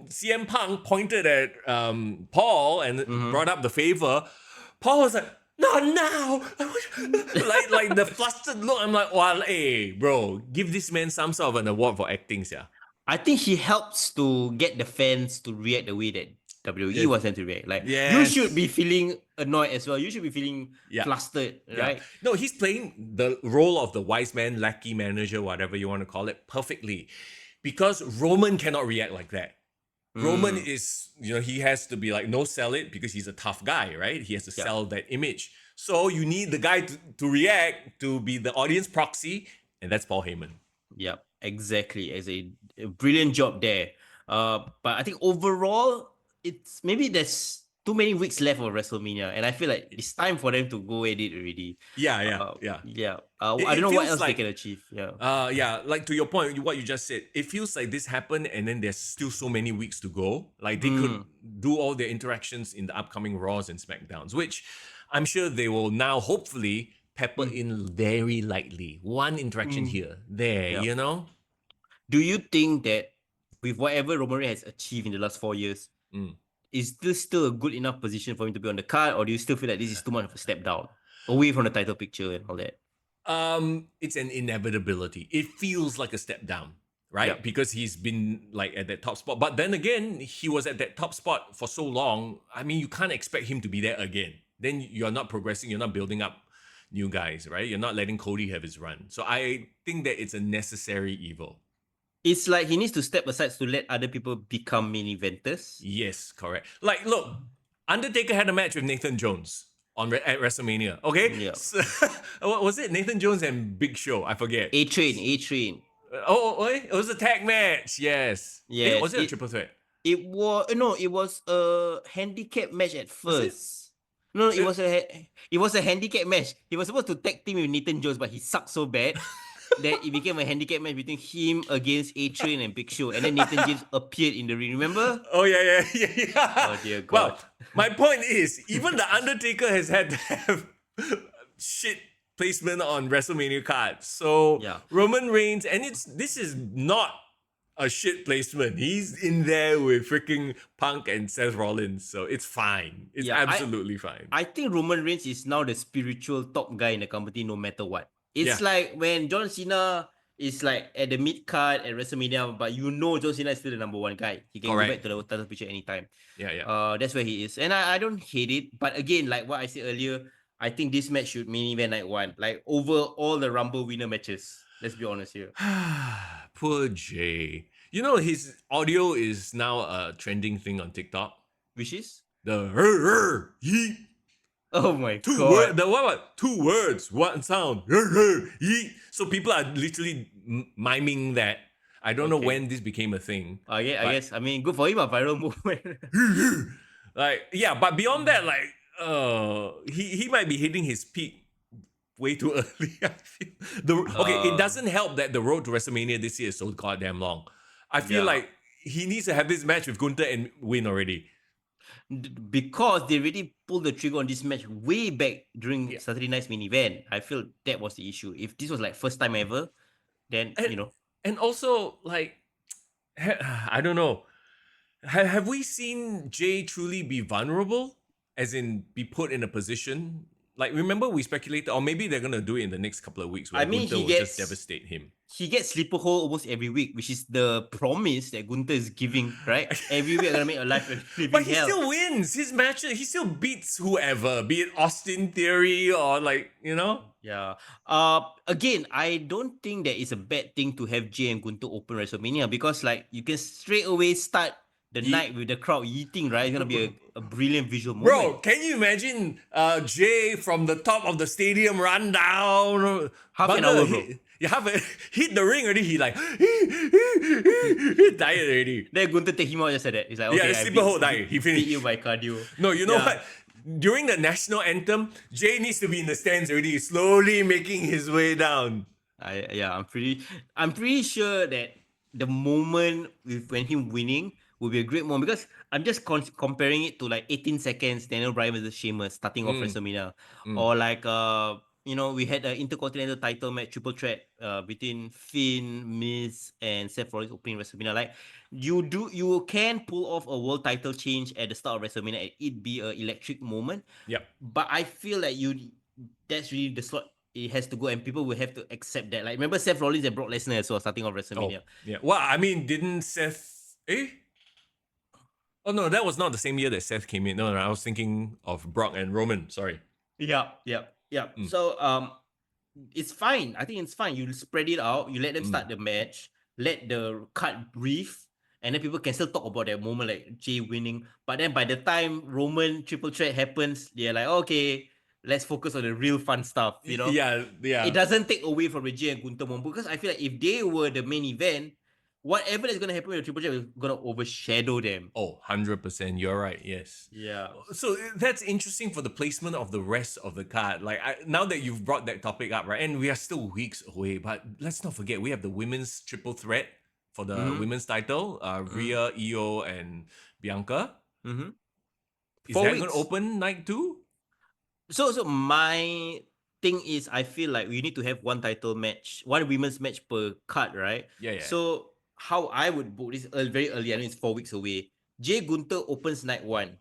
CM Punk pointed at Paul and brought up the favor, Paul was like, not now. like the flustered look. I'm like, well, hey, bro, give this man some sort of an award for acting, yeah. I think he helps to get the fans to react the way that WWE wants them to react. Like, you should be feeling annoyed as well. You should be feeling flustered, right? No, he's playing the role of the wise man, lackey, manager, whatever you want to call it, perfectly. Because Roman cannot react like that. Roman is, he has to be like, no, sell it, because he's a tough guy, right? He has to sell that image. So you need the guy to react, to be the audience proxy, and that's Paul Heyman. Yep, exactly. As a brilliant job there. But I think overall, it's maybe there's too many weeks left of WrestleMania, and I feel like it's time for them to go at it already. Yeah. I don't know what else they can achieve. Like to your point, what you just said, it feels like this happened, and then there's still so many weeks to go. Like they could do all their interactions in the upcoming Raws and SmackDowns, which I'm sure they will now hopefully pepper in very lightly. One interaction here, there, Do you think that with whatever Roman Reigns has achieved in the last 4 years, is this still a good enough position for him to be on the card, or do you still feel like this is too much of a step down away from the title picture and all that? It's an inevitability. It feels like a step down, right? Yep. Because he's been like at that top spot. But then again, he was at that top spot for so long. I mean, you can't expect him to be there again. Then you're not progressing, you're not building up new guys, right? You're not letting Cody have his run. So I think that it's a necessary evil. It's like he needs to step aside to let other people become main eventers. Yes, correct. Like, look, Undertaker had a match with Nathan Jones at WrestleMania. Okay, Yeah. So, what was it? Nathan Jones and Big Show. I forget. A-Train. It was a tag match. Yes. Yes. Was it a triple threat? It was a handicap match at first. No, it was a handicap match. He was supposed to tag team with Nathan Jones, but he sucked so bad that it became a handicap match between him against A-Train and Big Show. And then Nathan James appeared in the ring, remember? Oh, yeah. Oh, dear God. Well, my point is, even The Undertaker has had to have shit placement on WrestleMania cards. So, Yeah. Roman Reigns, and this is not a shit placement. He's in there with freaking Punk and Seth Rollins. So, it's fine. It's absolutely fine. I think Roman Reigns is now the spiritual top guy in the company no matter what. It's like when John Cena is like at the mid card at WrestleMania, but you know John Cena is still the number one guy. He can go back to the title picture anytime. Yeah. That's where he is. And I don't hate it. But again, like what I said earlier, I think this match should main event night one. Like over all the Rumble winner matches. Let's be honest here. Poor Jay. You know, his audio is now a trending thing on TikTok. Which is? The yeet. Oh my God. Two words, one sound. Yeet. So people are literally miming that. I don't know when this became a thing. I guess. I mean, good for him, a viral movement. But beyond that, he might be hitting his peak way too early. I feel. It doesn't help that the road to WrestleMania this year is so goddamn long. I feel like he needs to have this match with Gunther and win already. Because they really pulled the trigger on this match way back during Saturday night's main event. I feel that was the issue. If this was like first time ever, then And also, like, I don't know. Have we seen Jay truly be vulnerable? As in, be put in a position? Like, remember we speculated, or maybe they're going to do it in the next couple of weeks where Gunther will just devastate him. He gets sleeper hole almost every week, which is the promise that Gunther is giving, right? Every week I'm going to make a life living But he hell. still wins. His matches, he still beats whoever, be it Austin Theory or Yeah. Again, I don't think that it's a bad thing to have Jay and Gunther open WrestleMania because like you can straight away start the night with the crowd yeeting, right? It's gonna be a brilliant visual moment. Bro, can you imagine Jay from the top of the stadium run down? Half an hour, bro. Hit the ring already. He like he died already. Then Gunther take him out just like that. He's like, okay, sleeper hold died. He finished. Beat you by cardio. No, you know what? During the national anthem, Jay needs to be in the stands already, slowly making his way down. I'm pretty sure that the moment when him winning will be a great moment because I'm just comparing it to like 18 seconds Daniel Bryan versus Sheamus starting off WrestleMania, or like we had an Intercontinental title match triple threat between Finn, Miz, and Seth Rollins opening WrestleMania. Like you can pull off a world title change at the start of WrestleMania and it be an electric moment. Yep. But I feel like that's really the slot it has to go, and people will have to accept that. Like remember Seth Rollins and Brock Lesnar as well starting off WrestleMania. Yeah. Well, I mean, didn't Seth? Oh no, that was not the same year that Seth came in. No, I was thinking of Brock and Roman. Sorry. Yeah. So it's fine. I think it's fine. You spread it out. You let them start the match. Let the card breathe, and then people can still talk about that moment, like Jay winning. But then by the time Roman triple threat happens, they're like, okay, let's focus on the real fun stuff. Yeah. It doesn't take away from the Jay and Gunther moment because I feel like if they were the main event, whatever is going to happen with the triple threat is going to overshadow them. Oh, 100%. You're right. Yes. Yeah. So that's interesting for the placement of the rest of the card. Like now that you've brought that topic up, right? And we are still weeks away, but let's not forget we have the women's triple threat for the women's title. Rhea, Io, and Bianca. Mm-hmm. Is that going to open night 2? So my thing is, I feel like we need to have one women's match per card, right? Yeah. So how I would book this very early, I know it's 4 weeks away. Jay Gunther opens night 1.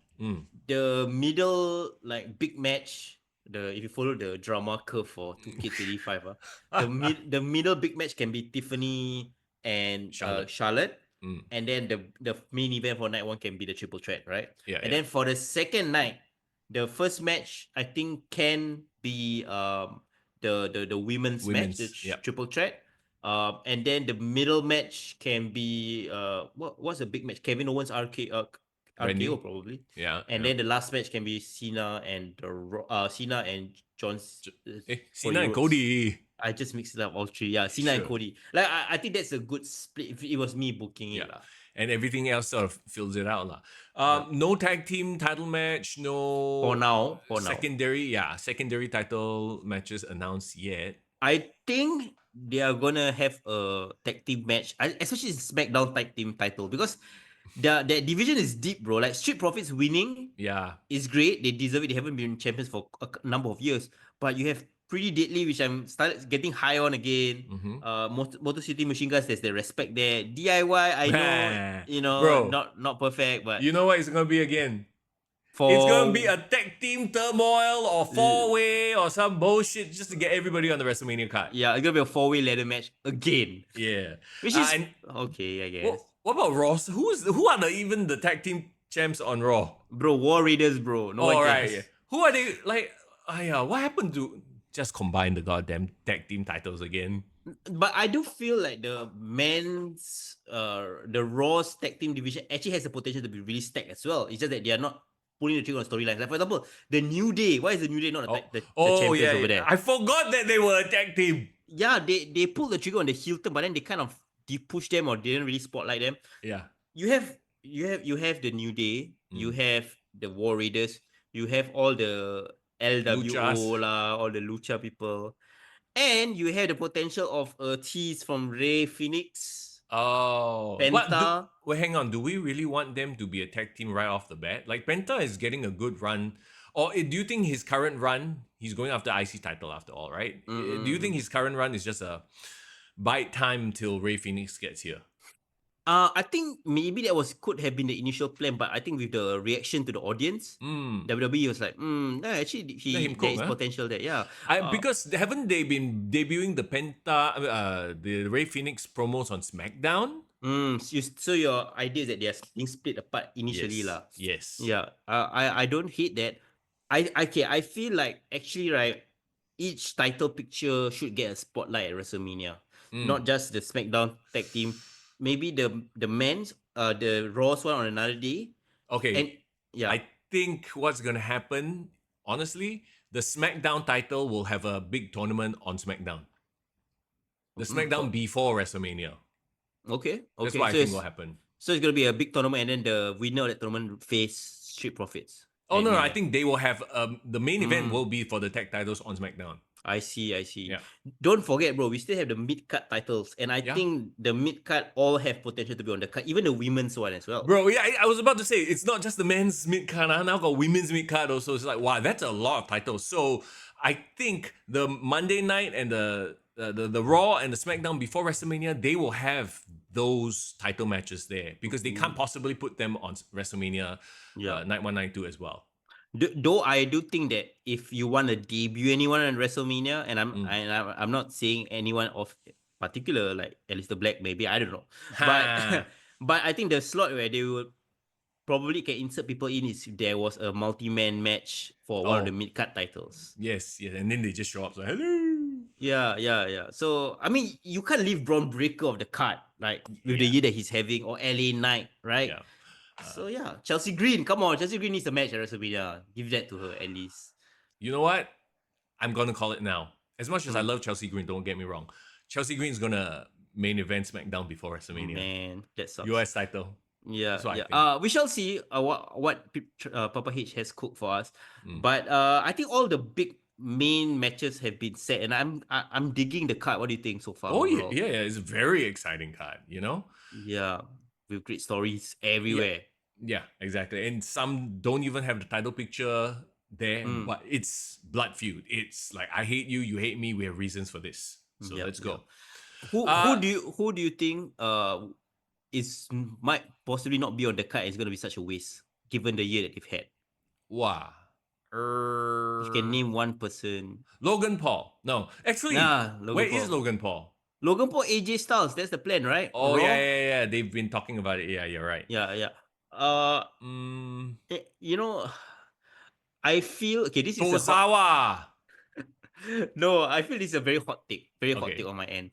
The middle like big match if you follow the drama curve for 2K25, the middle big match can be Tiffany and Charlotte. And then the main event for night one can be the triple threat, right? Yeah. And then for the second night, the first match I think can be the women's match, the triple threat. And then the middle match can be what's the big match? Kevin Owens RKO probably. Yeah. And then the last match can be Cena and Cena and Cena and Cody. I just mixed it up all three. Yeah, Cena and Cody. Like I think that's a good split if it was me booking it. And everything else sort of fills it out. No tag team title match, no for now. secondary title matches announced yet. I think they are gonna have a tag team match, especially SmackDown tag team title, because that division is deep, bro. Like Street Profits winning is great. They deserve it. They haven't been champions for a number of years. But you have Pretty Deadly, which I'm started getting high on again. Motor City Machine Guns, there's the respect there. DIY, I know, bro, not perfect, but you know what it's gonna be again? It's gonna be a tag team turmoil or 4-way or some bullshit just to get everybody on the WrestleMania card. Yeah, it's gonna be a 4-way ladder match again. Yeah, which is okay, I guess. What about Raw? Who are even the tag team champs on Raw? Bro, War Raiders, bro. No one cares. Right. Who are they? Like, what happened to just combine the goddamn tag team titles again? But I do feel like the men's, the Raw's tag team division actually has the potential to be really stacked as well. It's just that they are not pulling the trigger on storylines. Like, for example, the New Day. Why is the New Day not the champions over there? I forgot that they were a tag team. Yeah, they pulled the trigger on the heel turn, but then they kind of push them or didn't really spotlight them. Yeah. You have the New Day, you have the War Raiders, you have all the LWO all the Lucha people. And you have the potential of a tease from Rey Fenix. Penta. Hang on. Do we really want them to be a tag team right off the bat? Like, Penta is getting a good run. Or do you think his current run, he's going after IC title after all, right? Do you think his current run is just a bite time till Rey Fenix gets here? I think maybe that could have been the initial plan, but I think with the reaction to the audience, WWE was like, actually there is potential there. Yeah, because haven't they been debuting the the Rey Fenix promos on SmackDown? So your idea is that they are being split apart initially, lah. Yes. Yeah. I don't hate that. I feel like actually, right, each title picture should get a spotlight at WrestleMania, not just the SmackDown tag team. Maybe the men's, the Raw's one on another day. Okay. And I think what's gonna happen, honestly, the SmackDown title will have a big tournament on SmackDown. The SmackDown before WrestleMania. Okay. That's what I think will happen. So it's gonna be a big tournament, and then the winner of that tournament face Street Profits. Oh no! I think they will have the main event will be for the tag titles on SmackDown. I see. Yeah. Don't forget, bro, we still have the mid-card titles. And I think the mid-card all have potential to be on the card. Even the women's one as well. Bro, yeah, I was about to say, it's not just the men's mid-card. Now got women's mid-card also. It's like, wow, that's a lot of titles. So I think the Monday night and the Raw and the SmackDown before WrestleMania, they will have those title matches there. Because they can't possibly put them on WrestleMania night 1, night 2 as well. Though I do think that if you want to debut anyone on WrestleMania, and I'm not saying anyone of particular, like Aleister Black, maybe, I don't know, but I think the slot where they would probably can insert people in is if there was a multi-man match for one of the mid-card titles. Yes, and then they just show up like, hello. Yeah. So I mean, you can't leave Braun Breaker of the card, like with the year that he's having, or LA Knight, right? Yeah. So yeah, Chelsea Green, come on, Chelsea Green needs a match at WrestleMania. Give that to her at least. You know what? I'm gonna call it now. As much as I love Chelsea Green, don't get me wrong. Chelsea Green is gonna main event SmackDown before WrestleMania. Man, that sucks. US title. Yeah. We shall see what Papa H has cooked for us. But I think all the big main matches have been set, and I'm digging the card. What do you think so far? Oh overall? Yeah, it's a very exciting card. You know. Yeah. With great stories everywhere. Yeah, exactly. And some don't even have the title picture there, but it's blood feud. It's like, I hate you, you hate me, we have reasons for this. So let's go. Who do you think might possibly not be on the card? It's gonna be such a waste given the year that they've had. Wow. You can name one person. Logan Paul. No, actually, where is Logan Paul? Logan Paul, AJ Styles. That's the plan, right? Oh, Raw? yeah. They've been talking about it. Yeah, you're right. Yeah. You know, I feel okay. This is a Tozawa. no. I feel this is a very hot take. Very hot Okay. take on my end.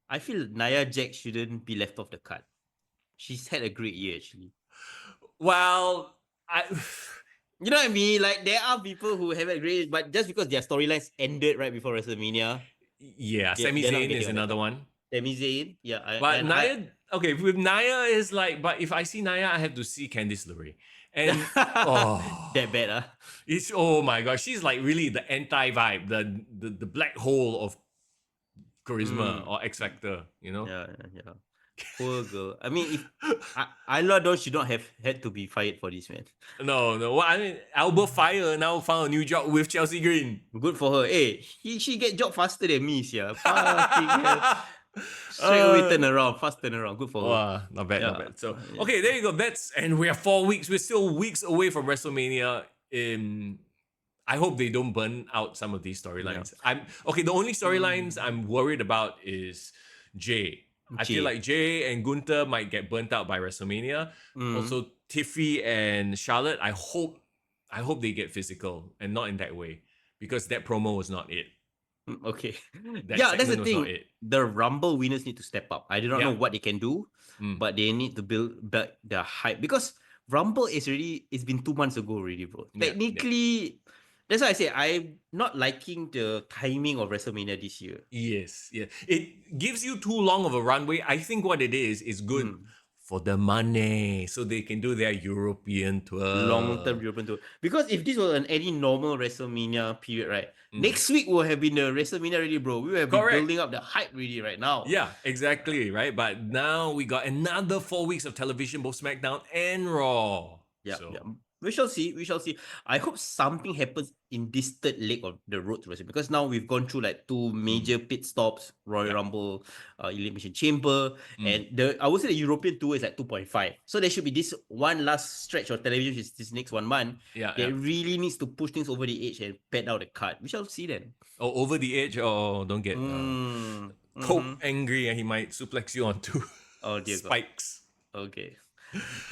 I feel Nia Jax shouldn't be left off the card. She's had a great year actually. Well, You know what I mean? Like there are people who have a great, but just because their storylines ended right before WrestleMania. Yeah, Sami Zayn is another one. Sami Zayn, yeah. But Nia, okay, with Nia is like, but if I see Nia, I have to see Candice LeRae. And that bad, it's oh my gosh, she's like really the anti-vibe, the black hole of charisma or X Factor, you know? Yeah. Poor girl. I mean, if Isla Dawn should not have had to be fired for this, man. No. Well, I mean, Albert Fire now found a new job with Chelsea Green. Good for her. Hey, she get job faster than me, yeah. Fucking hell. Straight away turn around, fast turn around. Good for her. Not bad. So okay, there you go. And we are 4 weeks. We're still weeks away from WrestleMania. I hope they don't burn out some of these storylines. The only storylines I'm worried about is Jay. I feel like Jay and Gunther might get burnt out by WrestleMania. Also, Tiffy and Charlotte, I hope they get physical and not in that way, because that promo was not it. Okay. That's the thing. The Rumble winners need to step up. I do not know what they can do, but they need to build back the hype, because Rumble it's been 2 months ago already, bro. Technically, that's why I say I'm not liking the timing of WrestleMania this year. Yes. It gives you too long of a runway. I think what it is good for the money, so they can do their European tour. Long-term European tour. Because if this was any normal WrestleMania period, right? Next week will have been the WrestleMania already, bro. We will have been building up the hype really right now. Yeah, exactly, right? But now we got another 4 weeks of television, both SmackDown and Raw. Yeah. We shall see. I hope something happens in this third leg of the road to WrestleMania, because now we've gone through like 2 major pit stops, Royal Rumble, Elimination Chamber, and I would say the European tour is like 2.5. So there should be this one last stretch of television, which is this next 1 month. That really needs to push things over the edge and pad out the card. We shall see then. Oh, over the edge, or don't get Cope angry and he might suplex you onto spikes. Okay.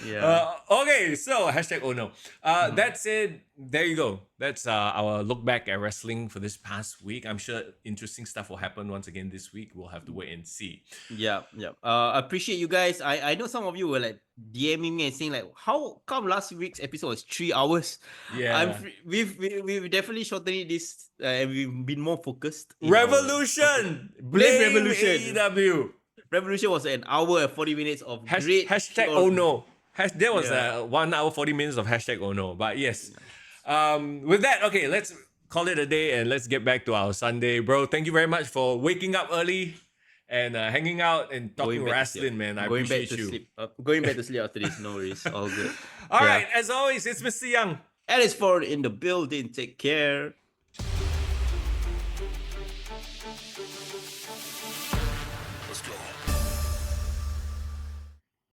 Yeah. Okay, so hashtag oh no. That's it. There you go. That's our look back at wrestling for this past week. I'm sure interesting stuff will happen once again this week. We'll have to wait and see. Yeah. Appreciate you guys. I know some of you were like DMing me and saying like, how come last week's episode was 3 hours? Yeah. We've definitely shortened this and we've been more focused. Revolution! Blame Revolution! AEW! Revolution was an hour and 40 minutes of great... Hashtag oh no. That was 1 hour 40 minutes of hashtag oh no. But yes. With that, okay, let's call it a day and let's get back to our Sunday. Bro, thank you very much for waking up early and hanging out and talking wrestling, man. I appreciate you. Going back to sleep after this, no worries. All good. All right, as always, it's Mr. Young. Alice Ford in the building. Take care.